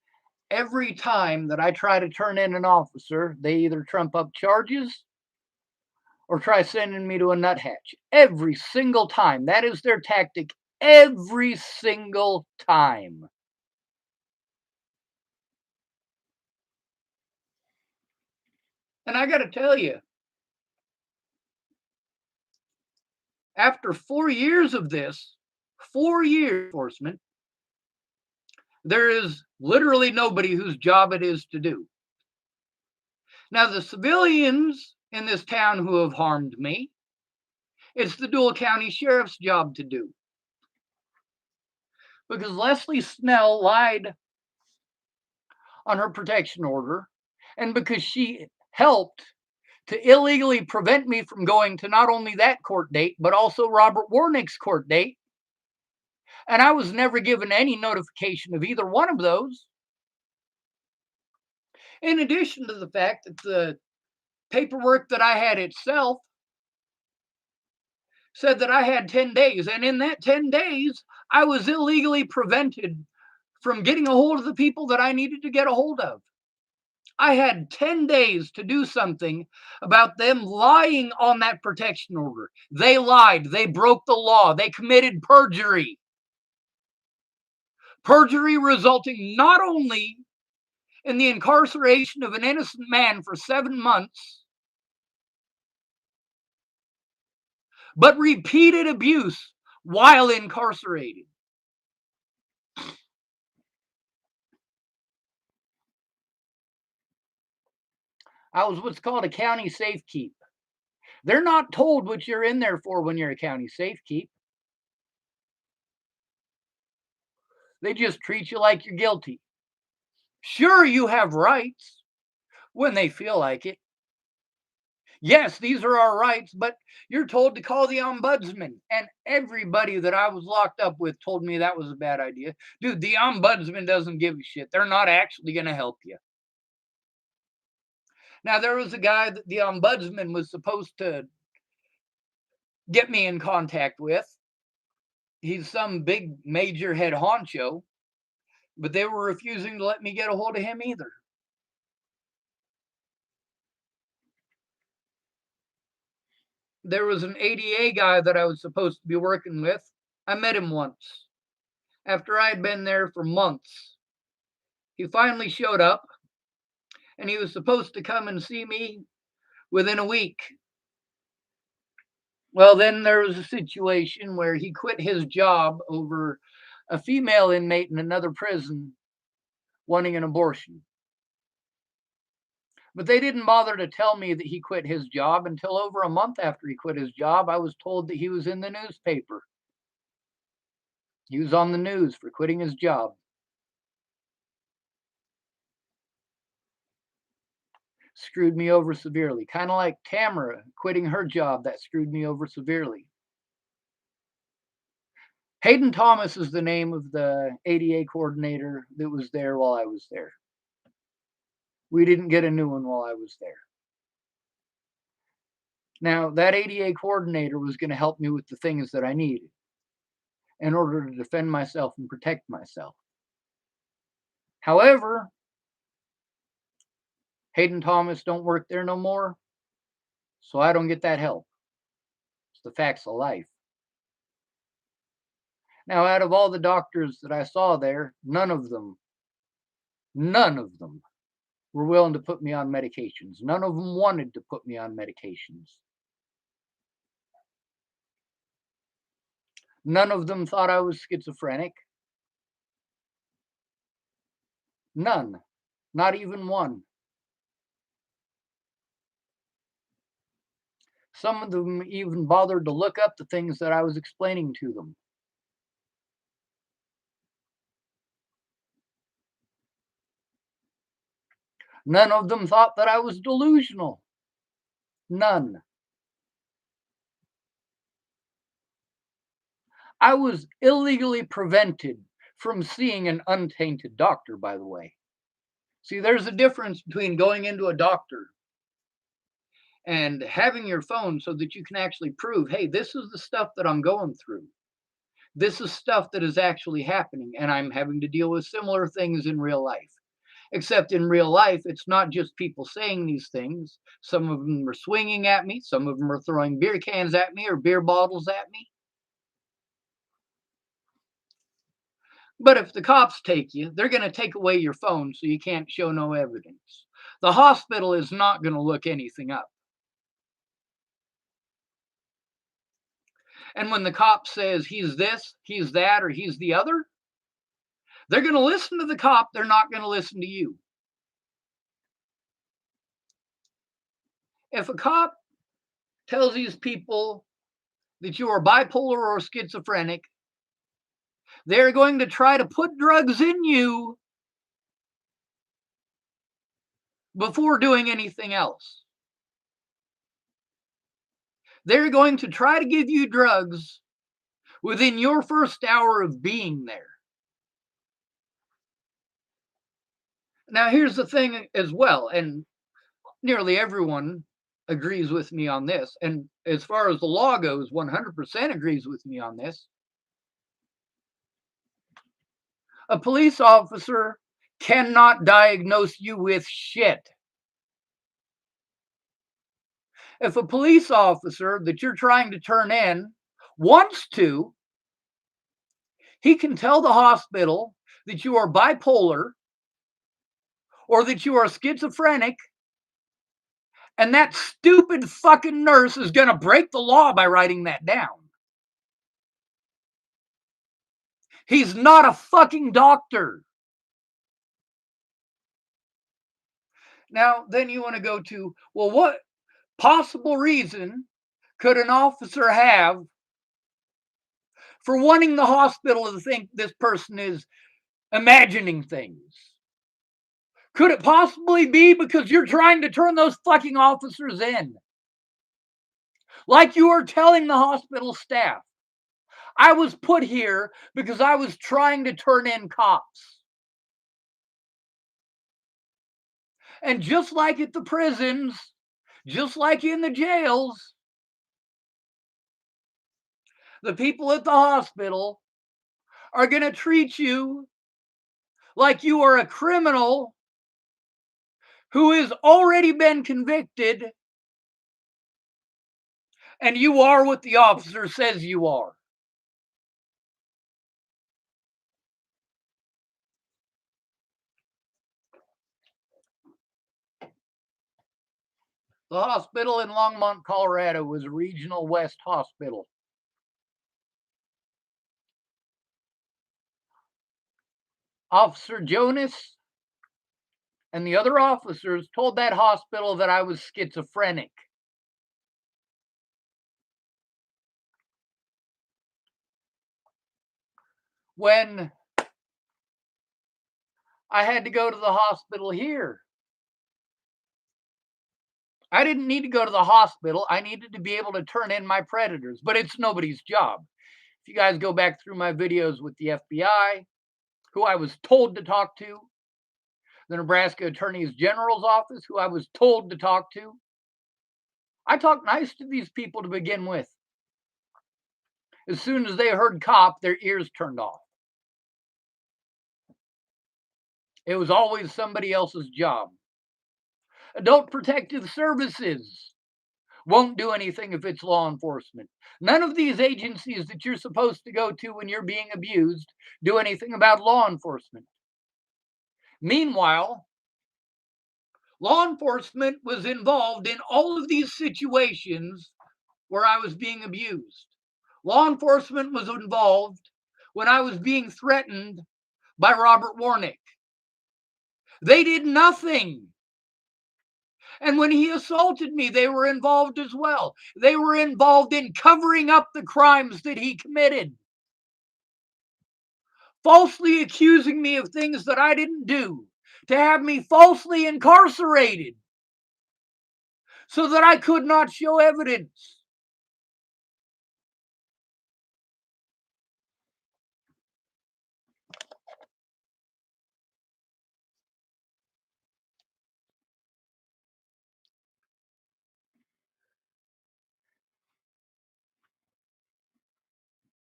every time that I try to turn in an officer, they either trump up charges or try sending me to a nuthatch. Every single time. That is their tactic every single time. And I got to tell you, after 4 years of this, 4 years enforcement, there is literally nobody whose job it is to do. Now, the civilians in this town who have harmed me, it's the Dual County Sheriff's job to do. Because Leslie Snell lied on her protection order, and because she helped to illegally prevent me from going to not only that court date, but also Robert Warnick's court date. And I was never given any notification of either one of those. In addition to the fact that the paperwork that I had itself said that I had 10 days. And in that 10 days, I was illegally prevented from getting a hold of the people that I needed to get a hold of. I had 10 days to do something about them lying on that protection order. They lied. They broke the law. They committed perjury. Perjury resulting not only in the incarceration of an innocent man for 7 months, but repeated abuse while incarcerated. I was what's called a county safekeep. They're not told what you're in there for when you're a county safekeep. They just treat you like you're guilty. Sure, you have rights when they feel like it. Yes, these are our rights, but you're told to call the ombudsman. And everybody that I was locked up with told me that was a bad idea. Dude, the ombudsman doesn't give a shit. They're not actually going to help you. Now, there was a guy that the ombudsman was supposed to get me in contact with. He's some big major head honcho, but they were refusing to let me get a hold of him either. There was an ADA guy that I was supposed to be working with. I met him once after I had been there for months. He finally showed up and he was supposed to come and see me within a week. Well, then there was a situation where he quit his job over a female inmate in another prison wanting an abortion. But they didn't bother to tell me that he quit his job until over a month after he quit his job. I was told that he was in the newspaper. He was on the news for quitting his job. screwed me over severely. Kind of like Tamara quitting her job, that screwed me over severely. Hayden Thomas is the name of the ADA coordinator that was there while I was there. We didn't get a new one while I was there. Now, that ADA coordinator was going to help me with the things that I needed in order to defend myself and protect myself. However, Hayden Thomas don't work there no more, so I don't get that help. It's the facts of life. Now, out of all the doctors that I saw there, none of them were willing to put me on medications. None of them wanted to put me on medications. None of them thought I was schizophrenic. None. Not even one. Some of them even bothered to look up the things that I was explaining to them. None of them thought that I was delusional. None. I was illegally prevented from seeing an untainted doctor, by the way. See, there's a difference between going into a doctor and having your phone so that you can actually prove, hey, this is the stuff that I'm going through. This is stuff that is actually happening, and I'm having to deal with similar things in real life. Except in real life, it's not just people saying these things. Some of them are swinging at me, some of them are throwing beer cans at me or beer bottles at me. But if the cops take you, they're going to take away your phone so you can't show no evidence. The hospital is not going to look anything up. And when the cop says he's this, he's that, or he's the other, they're going to listen to the cop. They're not going to listen to you. If a cop tells these people that you are bipolar or schizophrenic, they're going to try to put drugs in you before doing anything else. They're going to try to give you drugs within your first hour of being there. Now, here's the thing as well, and nearly everyone agrees with me on this. And as far as the law goes, 100% agrees with me on this. A police officer cannot diagnose you with shit. If a police officer that you're trying to turn in wants to, he can tell the hospital that you are bipolar or that you are schizophrenic, and that stupid fucking nurse is going to break the law by writing that down. He's not a fucking doctor. Now, then you want to go to, well, what possible reason could an officer have for wanting the hospital to think this person is imagining things? Could it possibly be because you're trying to turn those fucking officers in? Like you are telling the hospital staff, I was put here because I was trying to turn in cops. And just like at the prisons, just like in the jails, the people at the hospital are going to treat you like you are a criminal who has already been convicted and you are what the officer says you are. The hospital in Longmont, Colorado was a Regional West hospital. Officer Jonas and the other officers told that hospital that I was schizophrenic. When I had to go to the hospital here, I didn't need to go to the hospital. I needed to be able to turn in my predators, but it's nobody's job. If you guys go back through my videos with the FBI, who I was told to talk to, the Nebraska Attorney General's office, who I was told to talk to, I talked nice to these people to begin with. As soon as they heard cop, their ears turned off. It was always somebody else's job. Adult Protective Services won't do anything if it's law enforcement. None of these agencies that you're supposed to go to when you're being abused do anything about law enforcement. Meanwhile, law enforcement was involved in all of these situations where I was being abused. Law enforcement was involved when I was being threatened by Robert Warnick. They did nothing. And when he assaulted me, they were involved as well. They were involved in covering up the crimes that he committed, falsely accusing me of things that I didn't do, to have me falsely incarcerated so that I could not show evidence.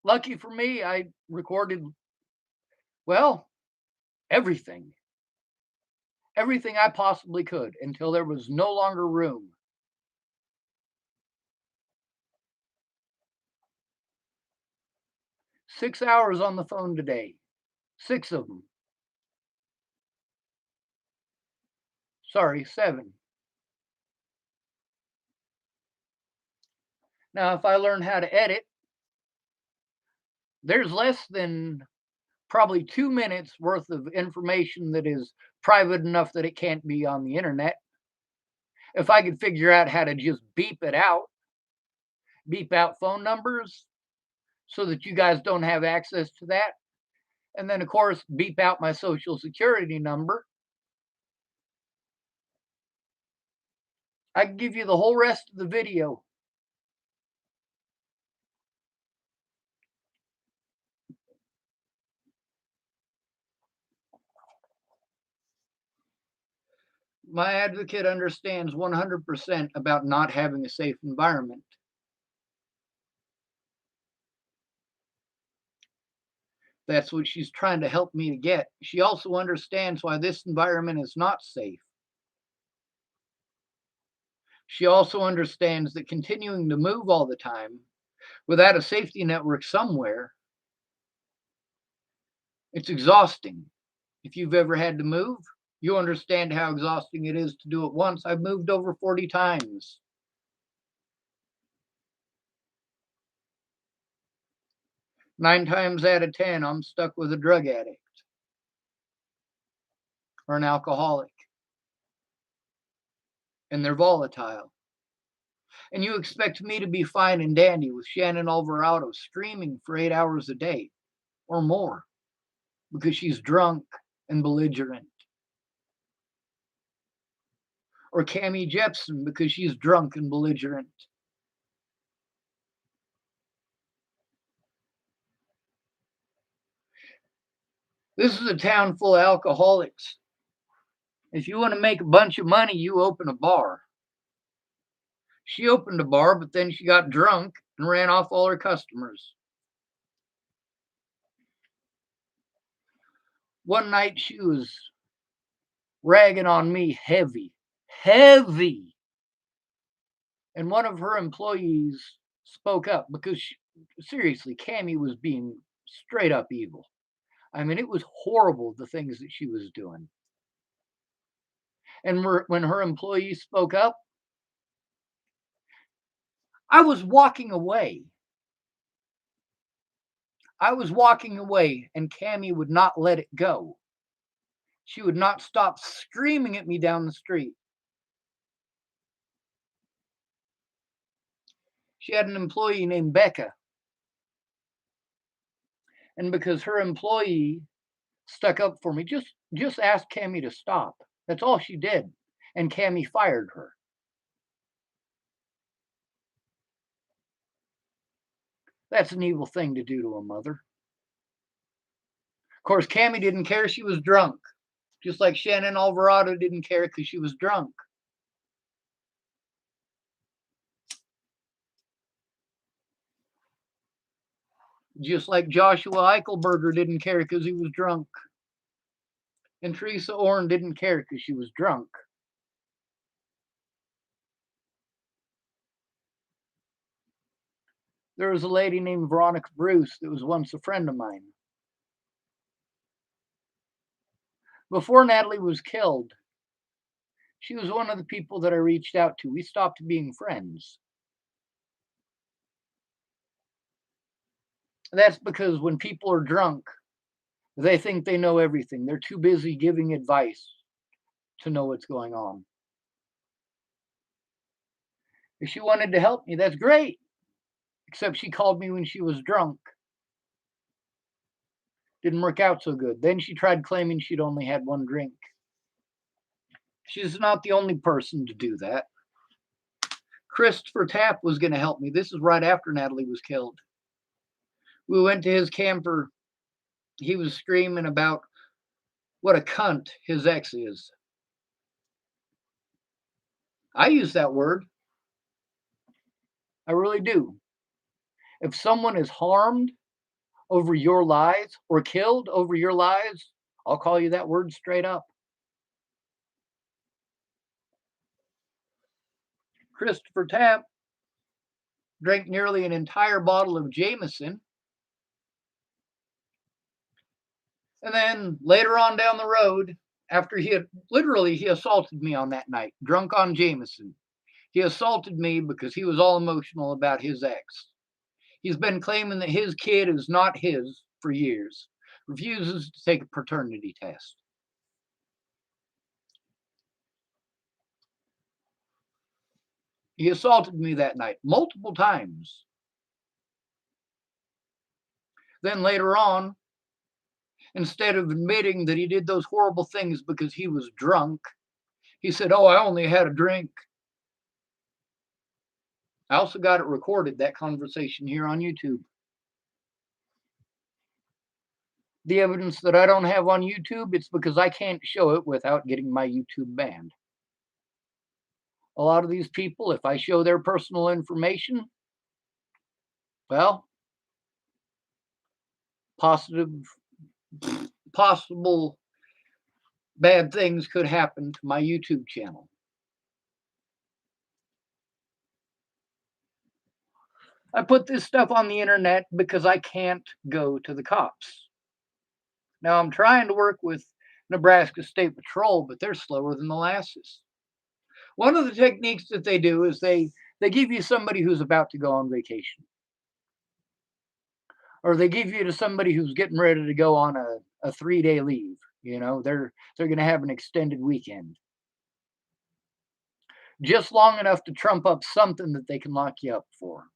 Lucky for me, I recorded, well, everything. Everything I possibly could until there was no longer room. Six hours on the phone today. 6 of them. Sorry, 7. Now, if I learn how to edit, there's less than probably 2 minutes worth of information that is private enough that it can't be on the internet. If I could figure out how to just beep out phone numbers so that you guys don't have access to that. And then, of course, beep out my social security number. I can give you the whole rest of the video. My advocate understands 100% about not having a safe environment. That's what she's trying to help me to get. She also understands why this environment is not safe. She also understands that continuing to move all the time without a safety network somewhere, it's exhausting. If you've ever had to move, you understand how exhausting it is to do it once. I've moved over 40 times. Nine times out of 10, I'm stuck with a drug addict or an alcoholic, and they're volatile. And you expect me to be fine and dandy with Shannon Alvarado screaming for 8 hours a day or more because she's drunk and belligerent. Or Cammie Jepson because she's drunk and belligerent. This is a town full of alcoholics. If you want to make a bunch of money, you open a bar. She opened a bar, but then she got drunk and ran off all her customers. One night she was ragging on me heavy. And one of her employees spoke up because seriously, Cammie was being straight up evil. I mean, it was horrible, the things that she was doing. And when her employee spoke up, I was walking away. And Cammie would not let it go. She would not stop screaming at me down the street. She had an employee named Becca. And because her employee stuck up for me, just asked Cammie to stop. That's all she did. And Cammie fired her. That's an evil thing to do to a mother. Of course, Cammy didn't care, she was drunk. Just like Shannon Alvarado didn't care because she was drunk. Just like Joshua Eichelberger didn't care because he was drunk. And Teresa Orn didn't care because she was drunk. There was a lady named Veronica Bruce that was once a friend of mine. Before Natalie was killed, she was one of the people that I reached out to. We stopped being friends. That's because when people are drunk, they think they know everything. They're too busy giving advice to know what's going on. If she wanted to help me, that's great. Except she called me when she was drunk. Didn't work out so good. Then she tried claiming she'd only had one drink. She's not the only person to do that. Christopher Tapp was going to help me. This is right after Natalie was killed. We went to his camper. He was screaming about what a cunt his ex is. I use that word. I really do. If someone is harmed over your lies or killed over your lies, I'll call you that word straight up. Christopher Tapp drank nearly an entire bottle of Jameson. And then later on down the road, after he assaulted me on that night, drunk on Jameson. He assaulted me because he was all emotional about his ex. He's been claiming that his kid is not his for years, refuses to take a paternity test. He assaulted me that night multiple times. Then later on, instead of admitting that he did those horrible things because he was drunk, he said, "Oh, I only had a drink." I also got it recorded, that conversation here on YouTube. The evidence that I don't have on YouTube, it's because I can't show it without getting my YouTube banned. A lot of these people, if I show their personal information, well, positive, possible bad things could happen to my YouTube channel. I put this stuff on the internet because I can't go to the cops. Now I'm trying to work with Nebraska State Patrol, but they're slower than molasses. One of the techniques that they do is they give you somebody who's about to go on vacation. Or they give you to somebody who's getting ready to go on a 3-day leave. You know, they're gonna have an extended weekend. Just long enough to trump up something that they can lock you up for.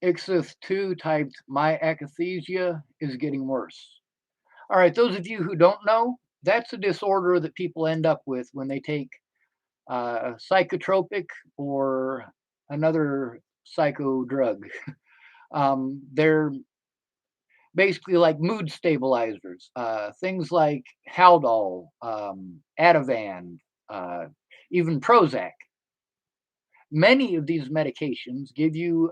Ixoth 2 typed, "My akathisia is getting worse." All right, those of you who don't know, that's a disorder that people end up with when they take a psychotropic or another psycho drug. They're basically like mood stabilizers, things like Haldol, Ativan, uh, even Prozac. Many of these medications give you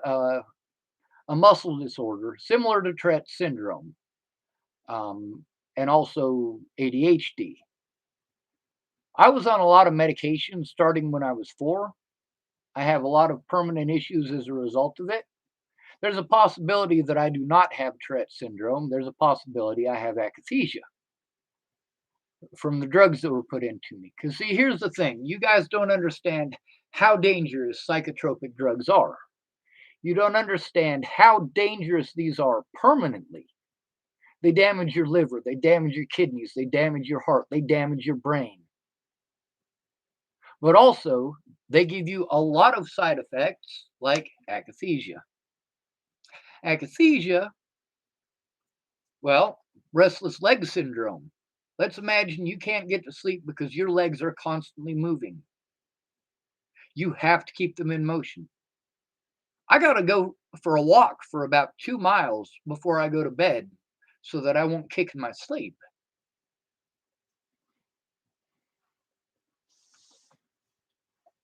a muscle disorder similar to Tourette syndrome, um, and also ADHD. I was on a lot of medication starting when I was 4. I have a lot of permanent issues as a result of it. There's a possibility that I do not have Tourette syndrome. There's a possibility I have akathisia from the drugs that were put into me. Because, see, here's the thing, you guys don't understand how dangerous psychotropic drugs are. You don't understand how dangerous these are permanently. They damage your liver, they damage your kidneys, they damage your heart, they damage your brain. But also, they give you a lot of side effects like akathisia. Akathisia, well, restless leg syndrome. Let's imagine you can't get to sleep because your legs are constantly moving. You have to keep them in motion. I got to go for a walk for about 2 miles before I go to bed so that I won't kick in my sleep.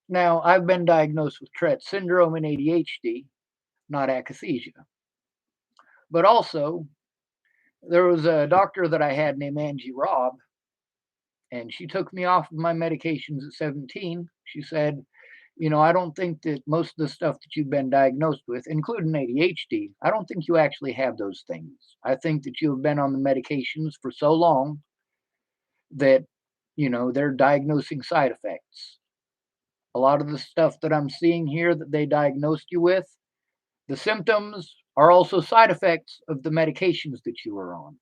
Now, I've been diagnosed with Tourette syndrome and ADHD, not akathisia. But also, there was a doctor that I had named Angie Robb, and she took me off of my medications at 17. She said, I don't think that most of the stuff that you've been diagnosed with, including ADHD, I don't think you actually have those things. I think that you have been on the medications for so long that, they're diagnosing side effects. A lot of the stuff that I'm seeing here that they diagnosed you with, the symptoms are also side effects of the medications that you were on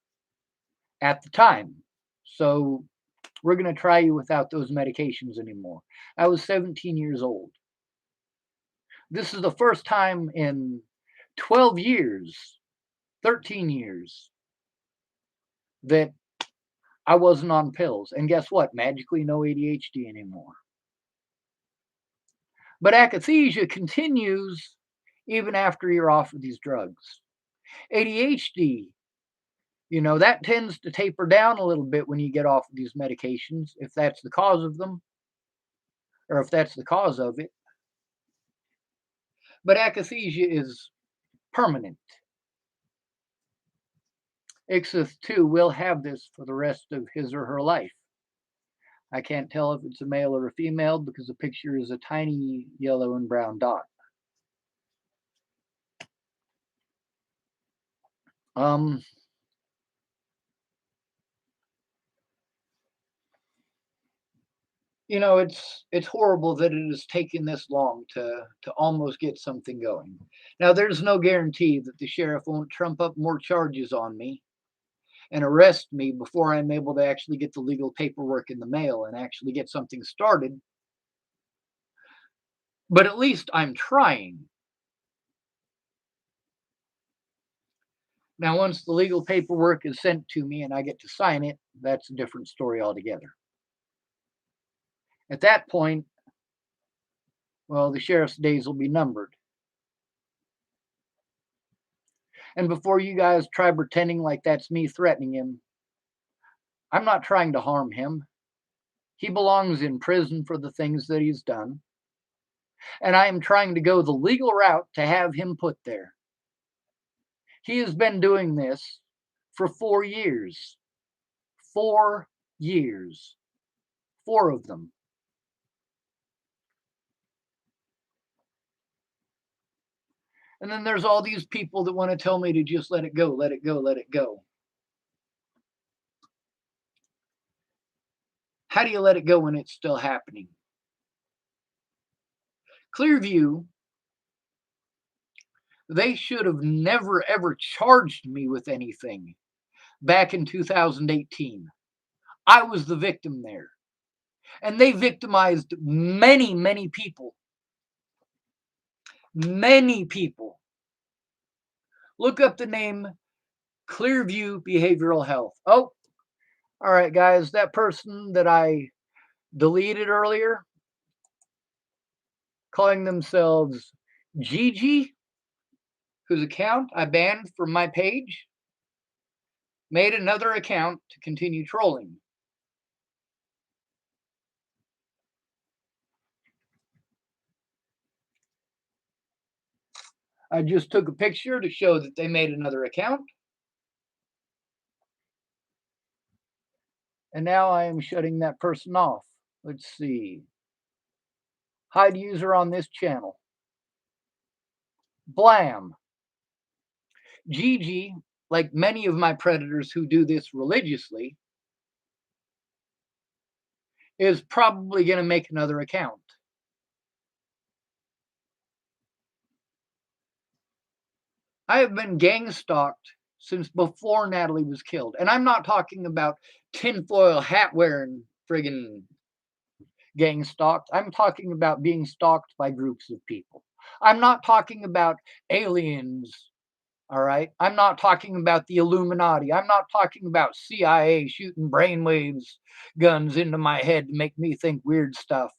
at the time. So we're going to try you without those medications anymore. I was 17 years old. This is the first time in 12 years, 13 years that I wasn't on pills. And guess what? Magically, no ADHD anymore. But akathisia continues even after you're off of these drugs. ADHD, that tends to taper down a little bit when you get off of these medications, if that's the cause of them, or if that's the cause of it. But akathisia is permanent. Ixith, too, will have this for the rest of his or her life. I can't tell if it's a male or a female because the picture is a tiny yellow and brown dot. Um, it's horrible that it has taken this long to almost get something going. Now, there's no guarantee that the sheriff won't trump up more charges on me and arrest me before I'm able to actually get the legal paperwork in the mail and actually get something started. But at least I'm trying. Now, once the legal paperwork is sent to me and I get to sign it, that's a different story altogether. At that point, well, the sheriff's days will be numbered. And before you guys try pretending like that's me threatening him, I'm not trying to harm him. He belongs in prison for the things that he's done. And I am trying to go the legal route to have him put there. He has been doing this for 4 years. 4 years. 4 of them. And then there's all these people that want to tell me to just let it go, let it go, let it go. How do you let it go when it's still happening? Clearview, they should have never ever charged me with anything back in 2018. I was the victim there. And they victimized many, many people. Many people. Look up the name Clearview Behavioral Health. Oh, all right, guys. That person that I deleted earlier, calling themselves Gigi, whose account I banned from my page, made another account to continue trolling. I just took a picture to show that they made another account. And now I am shutting that person off. Let's see. Hide user on this channel. Blam. Gigi, like many of my predators who do this religiously, is probably going to make another account. I have been gang stalked since before Natalie was killed. And I'm not talking about tinfoil hat wearing friggin' gang stalked. I'm talking about being stalked by groups of people. I'm not talking about aliens. All right. I'm not talking about the Illuminati. I'm not talking about CIA shooting brainwaves guns into my head to make me think weird stuff.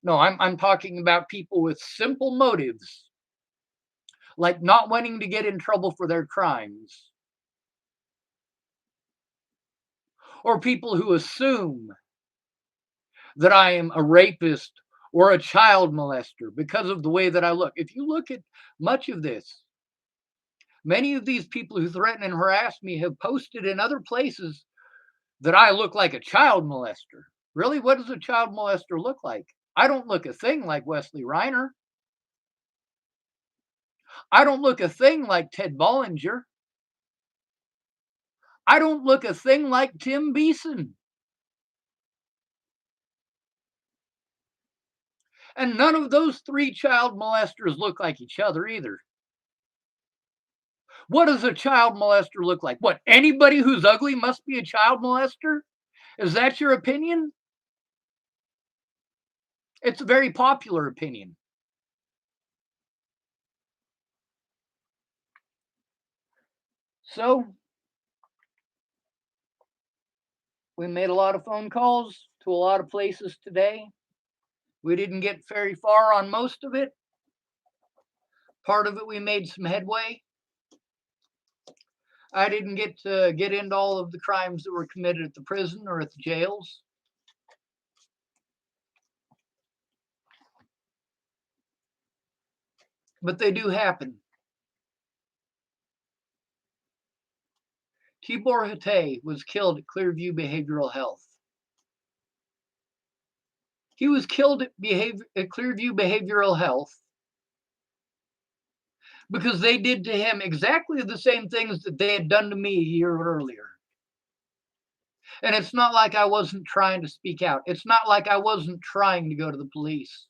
No, I'm talking about people with simple motives, like not wanting to get in trouble for their crimes, or people who assume that I am a rapist or a child molester because of the way that I look. If you look at much of this, many of these people who threaten and harass me have posted in other places that I look like a child molester. Really, what does a child molester look like? I don't look a thing like Wesley Reiner. I don't look a thing like Ted Bollinger. I don't look a thing like Tim Beeson. And none of those three child molesters look like each other either. What does a child molester look like? What, anybody who's ugly must be a child molester? Is that your opinion? It's a very popular opinion. So, we made a lot of phone calls to a lot of places today. We didn't get very far on most of it. Part of it we made some headway. I didn't get to get into all of the crimes that were committed at the prison or at the jails. But they do happen. Tibor Hatay was killed at Clearview Behavioral Health. He was killed at Clearview Behavioral Health because they did to him exactly the same things that they had done to me a year earlier. And it's not like I wasn't trying to speak out. It's not like I wasn't trying to go to the police.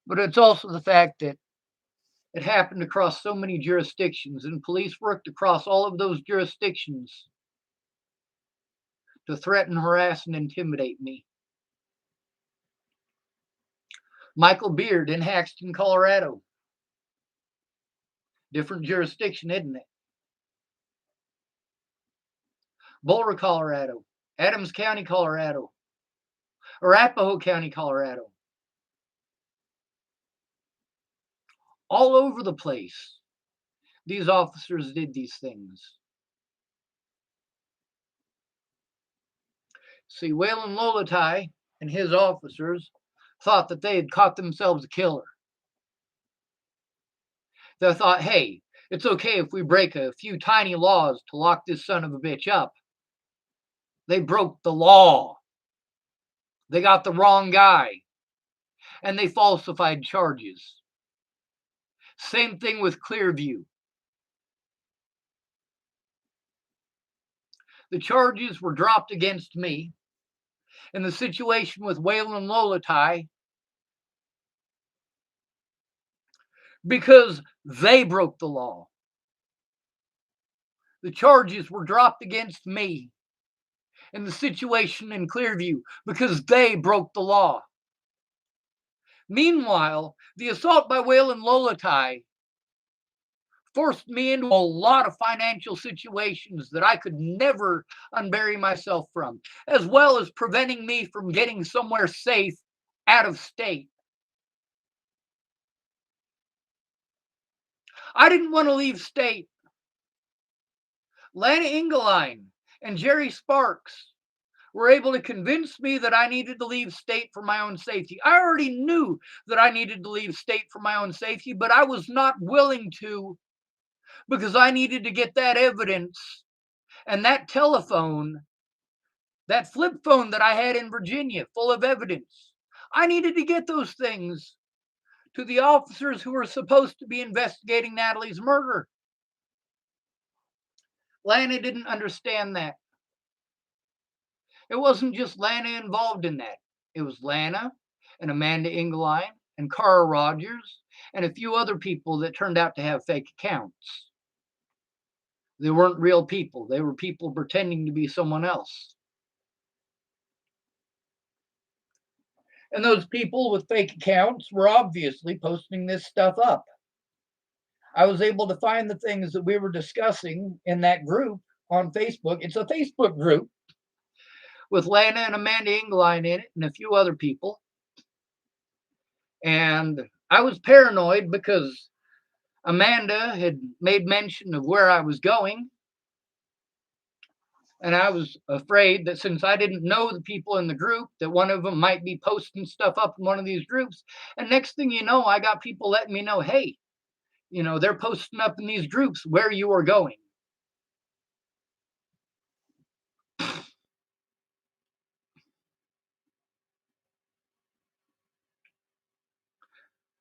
But it's also the fact that it happened across so many jurisdictions, and police worked across all of those jurisdictions to threaten, harass, and intimidate me. Michael Beard in Haxton, Colorado. Different jurisdiction, isn't it? Boulder, Colorado. Adams County, Colorado. Arapahoe County, Colorado. All over the place, these officers did these things. See, Waylon Lolatai and his officers thought that they had caught themselves a killer. They thought, hey, it's okay if we break a few tiny laws to lock this son of a bitch up. They broke the law. They got the wrong guy. And they falsified charges. Same thing with Clearview. The charges were dropped against me. And the situation with Waylon Lolatai, because they broke the law. The charges were dropped against me in the situation in Clearview because they broke the law. Meanwhile, the assault by Waylon Lolatai forced me into a lot of financial situations that I could never unbury myself from, as well as preventing me from getting somewhere safe out of state. I didn't want to leave state. Lana Engeline and Jerry Sparks were able to convince me that I needed to leave state for my own safety. I already knew that I needed to leave state for my own safety, but I was not willing to because I needed to get that evidence and that telephone, that flip phone that I had in Virginia full of evidence. I needed to get those things to the officers who were supposed to be investigating Natalie's murder. Lana didn't understand that. It wasn't just Lana involved in that. It was Lana and Amanda Engeline and Cara Rogers and a few other people that turned out to have fake accounts. They weren't real people. They were people pretending to be someone else. And those people with fake accounts were obviously posting this stuff up. I was able to find the things that we were discussing in that group on Facebook. It's a Facebook group with Lana and Amanda Engeline in it and a few other people. And I was paranoid because Amanda had made mention of where I was going. And I was afraid that since I didn't know the people in the group, that one of them might be posting stuff up in one of these groups. And next thing you know, I got people letting me know, hey, they're posting up in these groups where you are going.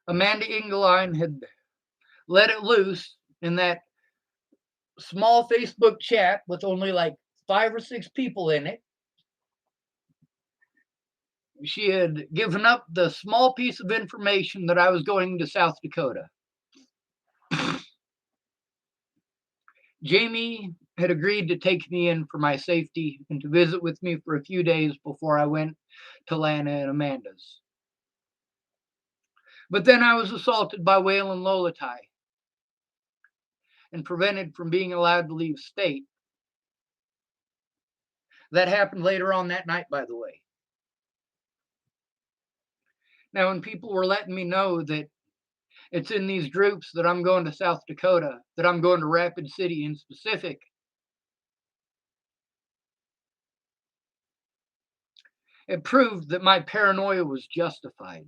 Amanda Engeline had let it loose in that small Facebook chat with only like 5 or 6 people in it. She had given up the small piece of information that I was going to South Dakota. Jamie had agreed to take me in for my safety and to visit with me for a few days before I went to Lana and Amanda's. But then I was assaulted by Waylon Lolatai and prevented from being allowed to leave state. That happened later on that night, by the way. Now, when people were letting me know that it's in these groups that I'm going to South Dakota, that I'm going to Rapid City in specific, it proved that my paranoia was justified.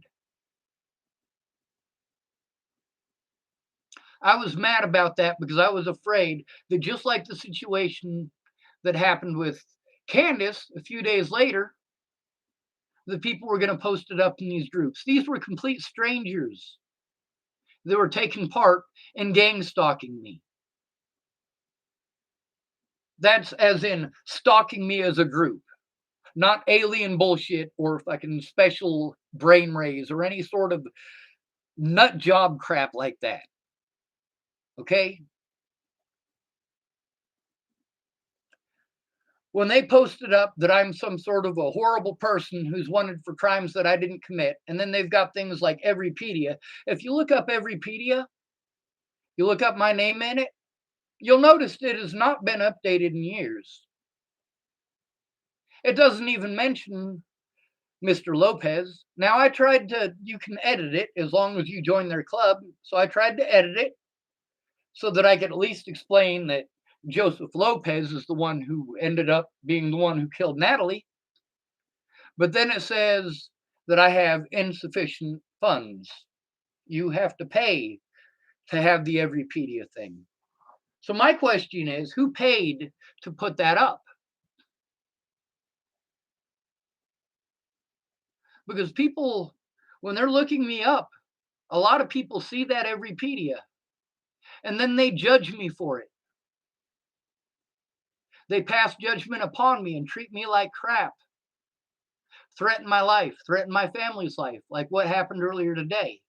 I was mad about that because I was afraid that just like the situation that happened with Candace a few days later, the people were going to post it up in these groups. These were complete strangers that were taking part in gang stalking me. That's as in stalking me as a group, not alien bullshit or fucking special brain rays or any sort of nut job crap like that. Okay? When they posted up that I'm some sort of a horrible person who's wanted for crimes that I didn't commit, and then they've got things like Everypedia. If you look up Everypedia, you look up my name in it, you'll notice it has not been updated in years. It doesn't even mention Mr. Lopez. Now, you can edit it as long as you join their club. So I tried to edit it so that I could at least explain that Joseph Lopez is the one who ended up being the one who killed Natalie. But then it says that I have insufficient funds. You have to pay to have the Everypedia thing. So my question is, who paid to put that up? Because people, when they're looking me up, a lot of people see that Everypedia and then they judge me for it. They pass judgment upon me and treat me like crap. Threaten my life, threaten my family's life, like what happened earlier today.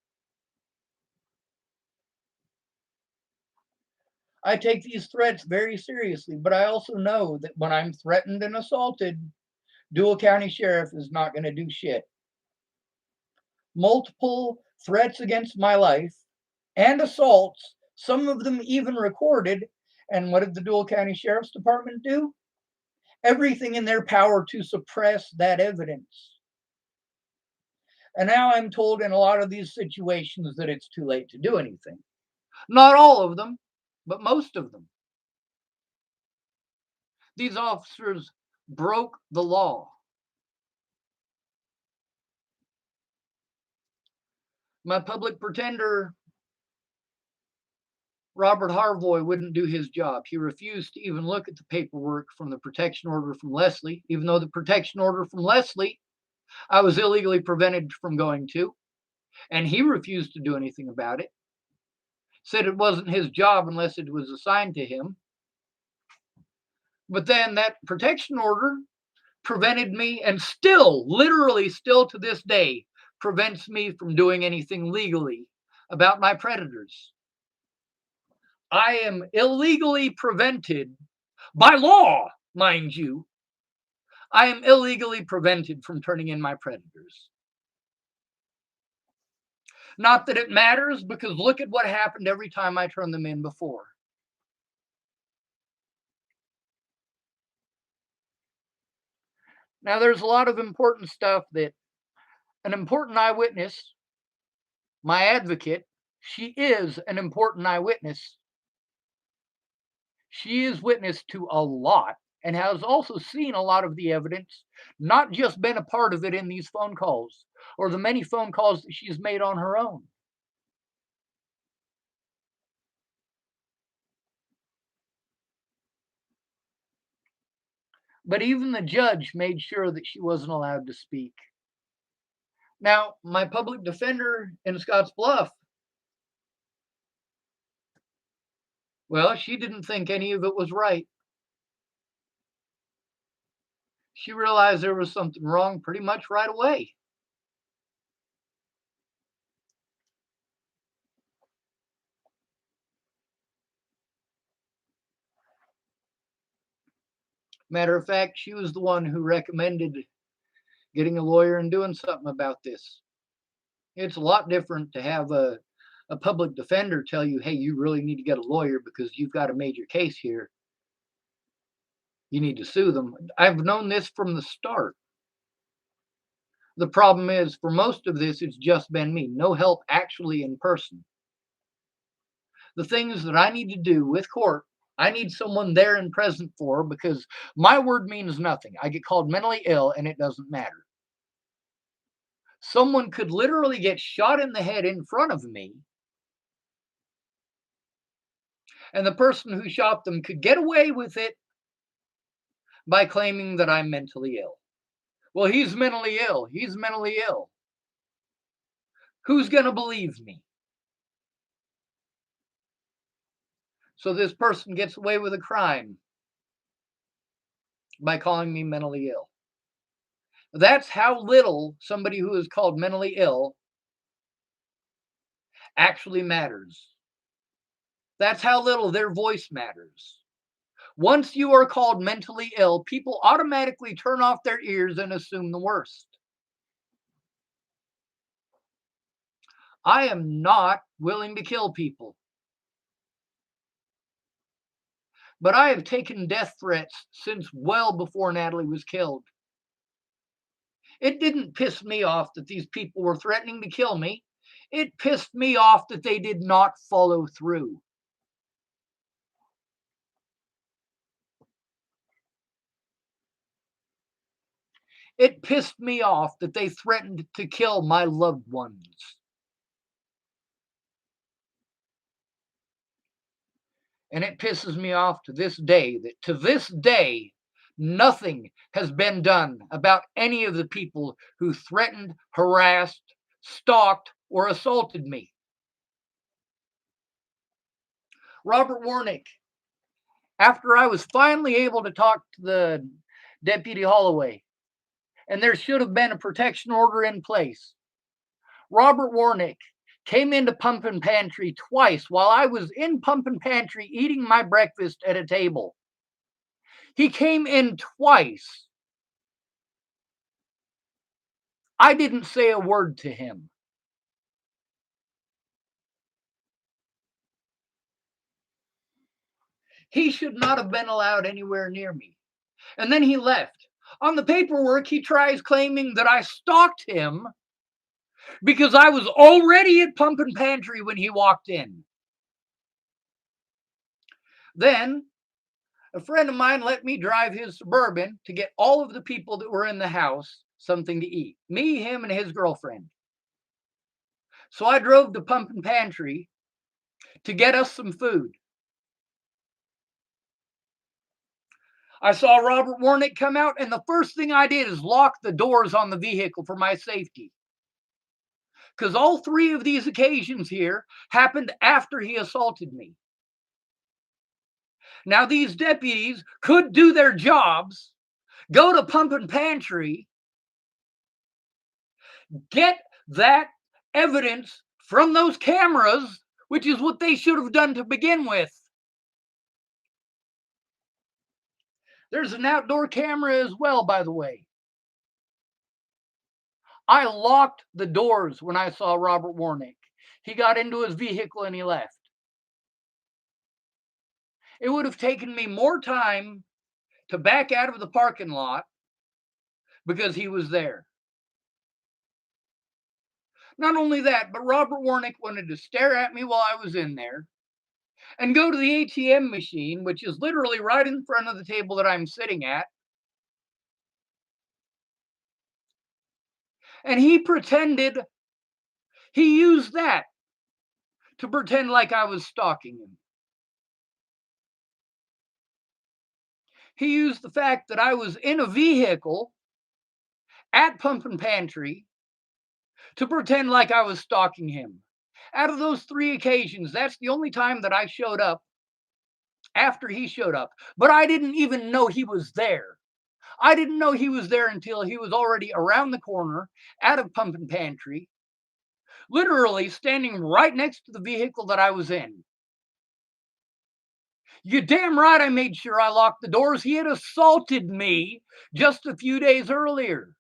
I take these threats very seriously, but I also know that when I'm threatened and assaulted, Dual County Sheriff is not going to do shit. Multiple threats against my life and assaults, some of them even recorded. And what did the Dual County Sheriff's Department do? Everything in their power to suppress that evidence. And now I'm told in a lot of these situations that it's too late to do anything. Not all of them, but most of them. These officers broke the law. My public pretender, Robert Harvoy, wouldn't do his job. He refused to even look at the paperwork from the protection order from Leslie, even though the protection order from Leslie I was illegally prevented from going to, and he refused to do anything about it. Said it wasn't his job unless it was assigned to him. But then that protection order prevented me, and still, literally still to this day, prevents me from doing anything legally about my predators. I am illegally prevented by law, mind you. I am illegally prevented from turning in my predators. Not that it matters, because look at what happened every time I turned them in before. Now, there's a lot of important stuff that an important eyewitness, my advocate, she is an important eyewitness. She is witness to a lot and has also seen a lot of the evidence, not just been a part of it in these phone calls or the many phone calls that she's made on her own. But even the judge made sure that she wasn't allowed to speak. Now, my public defender in Scotts Bluff, well, she didn't think any of it was right. She realized there was something wrong pretty much right away. Matter of fact, she was the one who recommended getting a lawyer and doing something about this. It's a lot different to have a public defender tell you, hey, you really need to get a lawyer because you've got a major case here. You need to sue them. I've known this from the start. The problem is, for most of this, it's just been me. No help actually in person. The things that I need to do with court, I need someone there and present for, because my word means nothing. I get called mentally ill and it doesn't matter. Someone could literally get shot in the head in front of me, and the person who shot them could get away with it by claiming that I'm mentally ill. Well, he's mentally ill. He's mentally ill. Who's going to believe me? So this person gets away with a crime by calling me mentally ill. That's how little somebody who is called mentally ill actually matters. That's how little their voice matters. Once you are called mentally ill, people automatically turn off their ears and assume the worst. I am not willing to kill people, but I have taken death threats since well before Natalie was killed. It didn't piss me off that these people were threatening to kill me. It pissed me off that they did not follow through. It pissed me off that they threatened to kill my loved ones. And it pisses me off to this day that to this day, nothing has been done about any of the people who threatened, harassed, stalked, or assaulted me. Robert Warnick, after I was finally able to talk to the Deputy Holloway, and there should have been a protection order in place, Robert Warnick came into Pumpkin Pantry twice while I was in Pumpkin Pantry eating my breakfast at a table. He came in twice. I didn't say a word to him. He should not have been allowed anywhere near me. And then he left. On the paperwork, he tries claiming that I stalked him because I was already at Pumpkin Pantry when he walked in. Then a friend of mine let me drive his Suburban to get all of the people that were in the house something to eat. Me, him, and his girlfriend. So I drove to Pumpkin Pantry to get us some food. I saw Robert Warnick come out, and the first thing I did is lock the doors on the vehicle for my safety. Because all three of these occasions here happened after he assaulted me. Now, these deputies could do their jobs, go to Pumpkin Pantry, get that evidence from those cameras, which is what they should have done to begin with. There's an outdoor camera as well, by the way. I locked the doors when I saw Robert Warnick. He got into his vehicle and he left. It would have taken me more time to back out of the parking lot because he was there. Not only that, but Robert Warnick wanted to stare at me while I was in there and go to the ATM machine, which is literally right in front of the table that I'm sitting at. And he used that to pretend like I was stalking him. He used the fact that I was in a vehicle at Pump and Pantry to pretend like I was stalking him. Out of those 3 occasions, that's the only time that I showed up after he showed up. But I didn't even know he was there. I didn't know he was there until he was already around the corner out of Pump and Pantry, literally standing right next to the vehicle that I was in. You damn right I made sure I locked the doors. He had assaulted me just a few days earlier.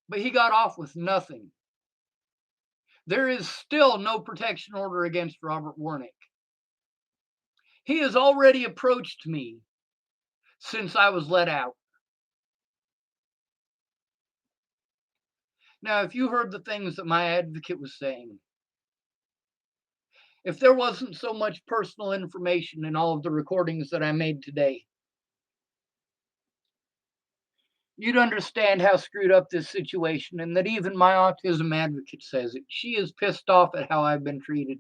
But he got off with nothing. There is still no protection order against Robert Warnick. He has already approached me since I was let out. Now, if you heard the things that my advocate was saying, if there wasn't so much personal information in all of the recordings that I made today, you'd understand how screwed up this situation, and that even my autism advocate says it. She is pissed off at how I've been treated.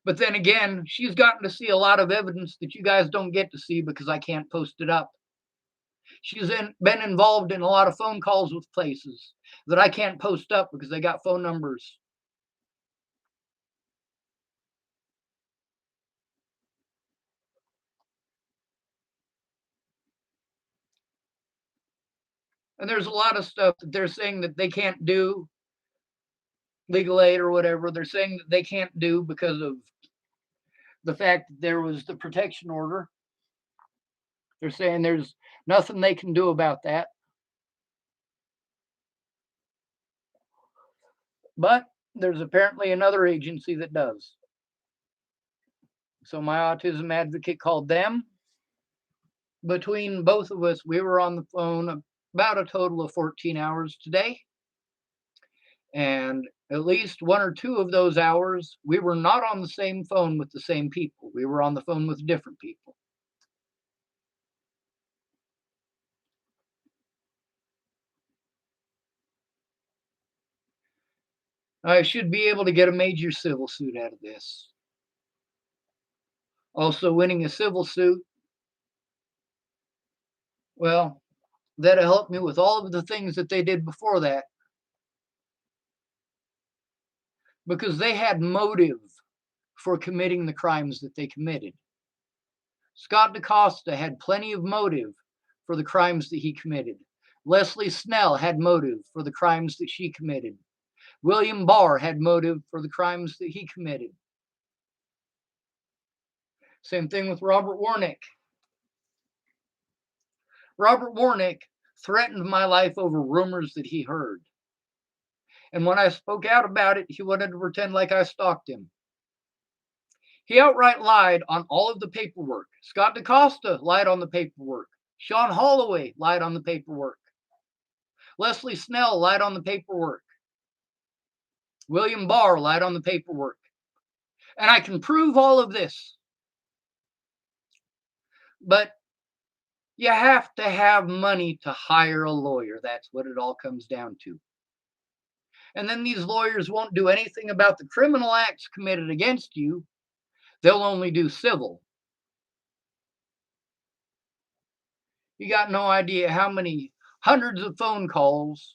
But then again, she's gotten to see a lot of evidence that you guys don't get to see because I can't post it up. She's been involved in a lot of phone calls with places that I can't post up because they got phone numbers. And there's a lot of stuff that they're saying that they can't do, legal aid or whatever. They're saying that they can't do because of the fact that there was the protection order. They're saying there's nothing they can do about that. But there's apparently another agency that does. So my autism advocate called them. Between both of us, we were on the phone about a total of 14 hours today. And at least 1 or 2 of those hours, we were not on the same phone with the same people. We were on the phone with different people. I should be able to get a major civil suit out of this. Also, winning a civil suit, well, that'll help me with all of the things that they did before that. Because they had motive for committing the crimes that they committed. Scott DaCosta had plenty of motive for the crimes that he committed. Leslie Snell had motive for the crimes that she committed. William Barr had motive for the crimes that he committed. Same thing with Robert Warnick. Robert Warnick threatened my life over rumors that he heard. And when I spoke out about it, he wanted to pretend like I stalked him. He outright lied on all of the paperwork. Scott DaCosta lied on the paperwork. Sean Holloway lied on the paperwork. Leslie Snell lied on the paperwork. William Barr lied on the paperwork. And I can prove all of this. But you have to have money to hire a lawyer. That's what it all comes down to. And then these lawyers won't do anything about the criminal acts committed against you. They'll only do civil. You got no idea how many hundreds of phone calls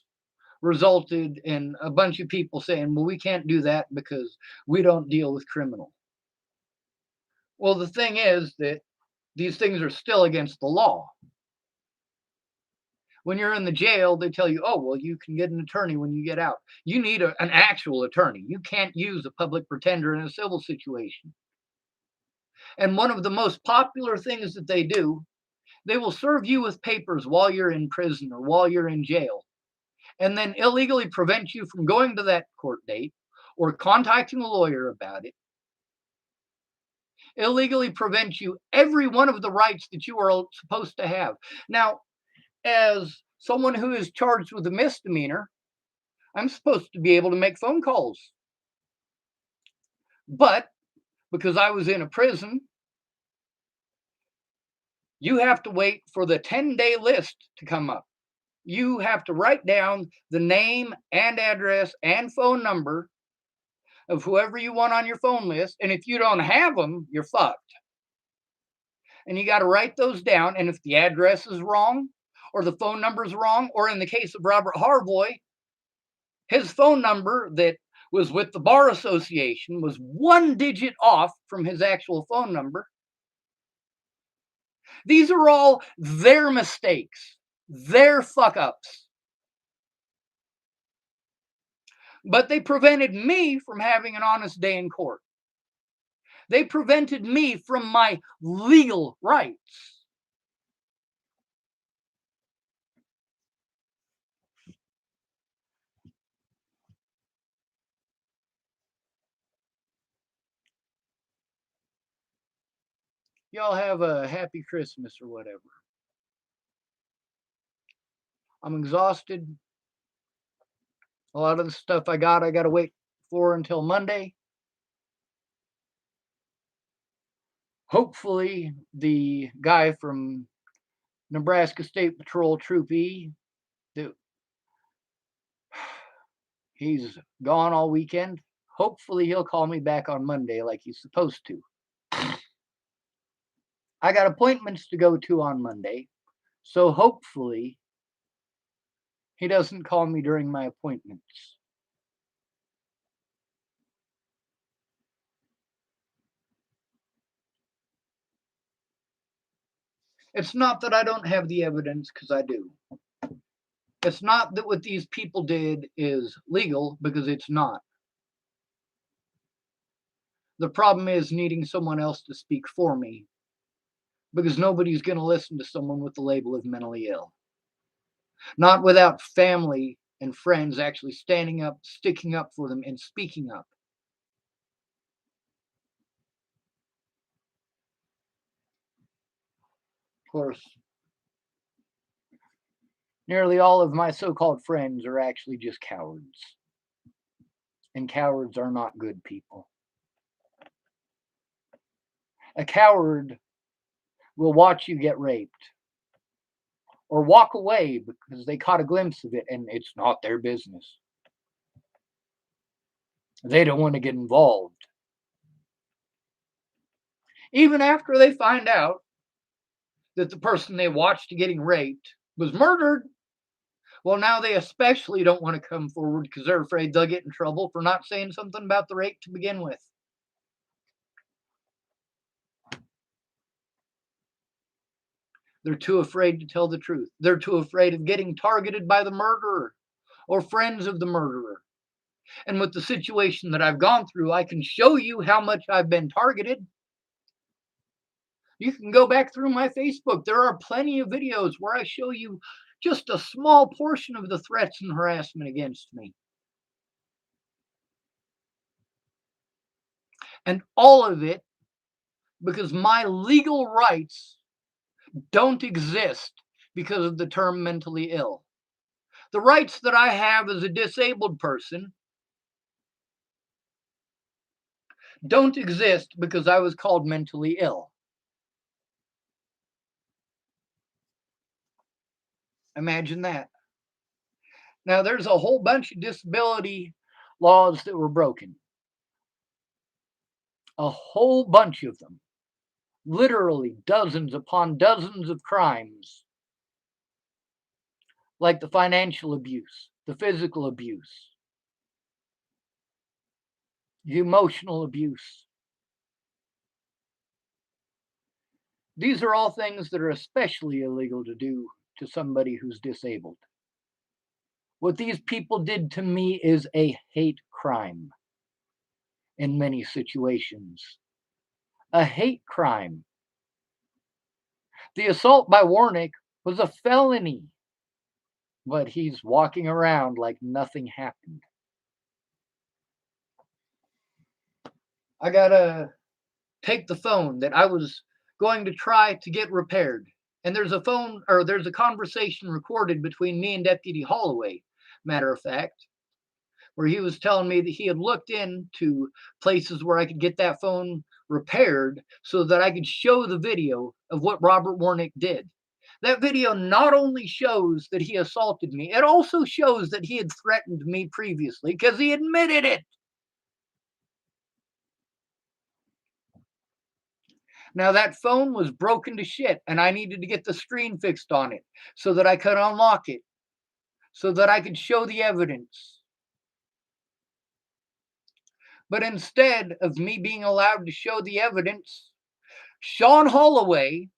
resulted in a bunch of people saying, well, we can't do that because we don't deal with criminal. Well, the thing is that these things are still against the law. When you're in the jail, they tell you, oh, well, you can get an attorney when you get out. You need an actual attorney. You can't use a public pretender in a civil situation. And one of the most popular things that they do, they will serve you with papers while you're in prison or while you're in jail, and then illegally prevent you from going to that court date or contacting a lawyer about it, illegally prevent you every one of the rights that you are supposed to have. Now, as someone who is charged with a misdemeanor, I'm supposed to be able to make phone calls. But because I was in a prison, you have to wait for the 10-day list to come up. You have to write down the name and address and phone number of whoever you want on your phone list. And if you don't have them, you're fucked. And you got to write those down. And if the address is wrong, or the phone number is wrong, or in the case of Robert Harvoy, his phone number that was with the Bar Association was 1 digit off from his actual phone number. These are all their mistakes, their fuck ups. But they prevented me from having an honest day in court. They prevented me from my legal rights. Y'all have a happy Christmas or whatever. I'm exhausted. A lot of the stuff I got to wait for until Monday. Hopefully, the guy from Nebraska State Patrol Troop E, he's gone all weekend. Hopefully, he'll call me back on Monday like he's supposed to. I got appointments to go to on Monday, so hopefully he doesn't call me during my appointments. It's not that I don't have the evidence, because I do. It's not that what these people did is legal, because it's not. The problem is needing someone else to speak for me, because nobody's going to listen to someone with the label of mentally ill. Not without family and friends actually standing up, sticking up for them, and speaking up. Of course, nearly all of my so-called friends are actually just cowards. And cowards are not good people. A coward will watch you get raped or walk away because they caught a glimpse of it and it's not their business. They don't want to get involved. Even after they find out that the person they watched getting raped was murdered, well, now they especially don't want to come forward because they're afraid they'll get in trouble for not saying something about the rape to begin with. They're too afraid to tell the truth. They're too afraid of getting targeted by the murderer or friends of the murderer. And with the situation that I've gone through, I can show you how much I've been targeted. You can go back through my Facebook. There are plenty of videos where I show you just a small portion of the threats and harassment against me. And all of it because my legal rights don't exist because of the term mentally ill. The rights that I have as a disabled person don't exist because I was called mentally ill. Imagine that. Now, there's a whole bunch of disability laws that were broken. A whole bunch of them. Literally dozens upon dozens of crimes. Like the financial abuse, the physical abuse, the emotional abuse. These are all things that are especially illegal to do to somebody who's disabled. What these people did to me is a hate crime in many situations. A hate crime. The assault by Warnick was a felony, but he's walking around like nothing happened. I gotta take the phone that I was going to try to get repaired. And there's a conversation recorded between me and Deputy Holloway, matter of fact, where he was telling me that he had looked into places where I could get that phone repaired so that I could show the video of what Robert Warnick did. That video not only shows that he assaulted me, it also shows that he had threatened me previously because he admitted it. Now, that phone was broken to shit, and I needed to get the screen fixed on it so that I could unlock it, so that I could show the evidence. But instead of me being allowed to show the evidence, Sean Holloway,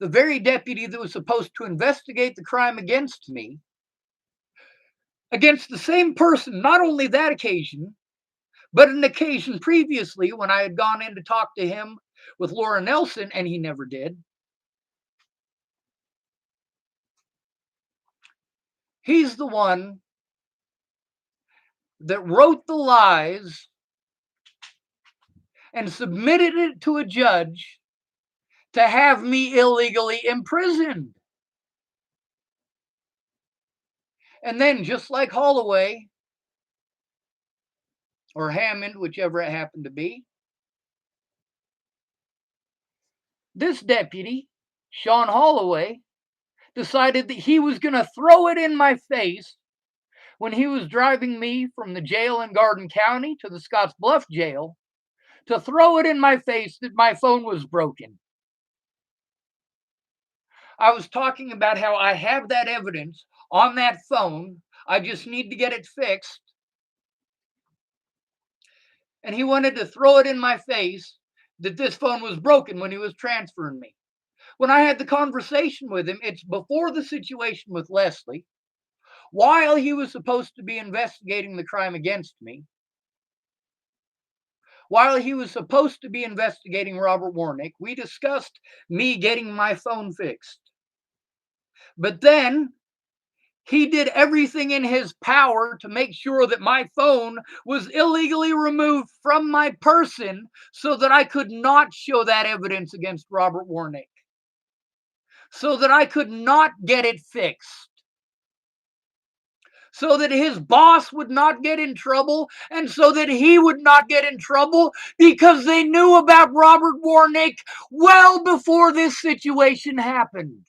the very deputy that was supposed to investigate the crime against me, against the same person, not only that occasion, but an occasion previously when I had gone in to talk to him with Laura Nelson, and he never did. He's the one that wrote the lies and submitted it to a judge to have me illegally imprisoned. And then, just like Holloway or Hammond, whichever it happened to be, this deputy, Sean Holloway, decided that he was going to throw it in my face when he was driving me from the jail in Garden County to the Scotts Bluff jail, to throw it in my face that my phone was broken. I was talking about how I have that evidence on that phone. I just need to get it fixed. And he wanted to throw it in my face that this phone was broken when he was transferring me. When I had the conversation with him, it's before the situation with Leslie, while he was supposed to be investigating the crime against me, while he was supposed to be investigating Robert Warnick, we discussed me getting my phone fixed. But then he did everything in his power to make sure that my phone was illegally removed from my person so that I could not show that evidence against Robert Warnick, so that I could not get it fixed, so that his boss would not get in trouble, and so that he would not get in trouble, because they knew about Robert Warnick well before this situation happened.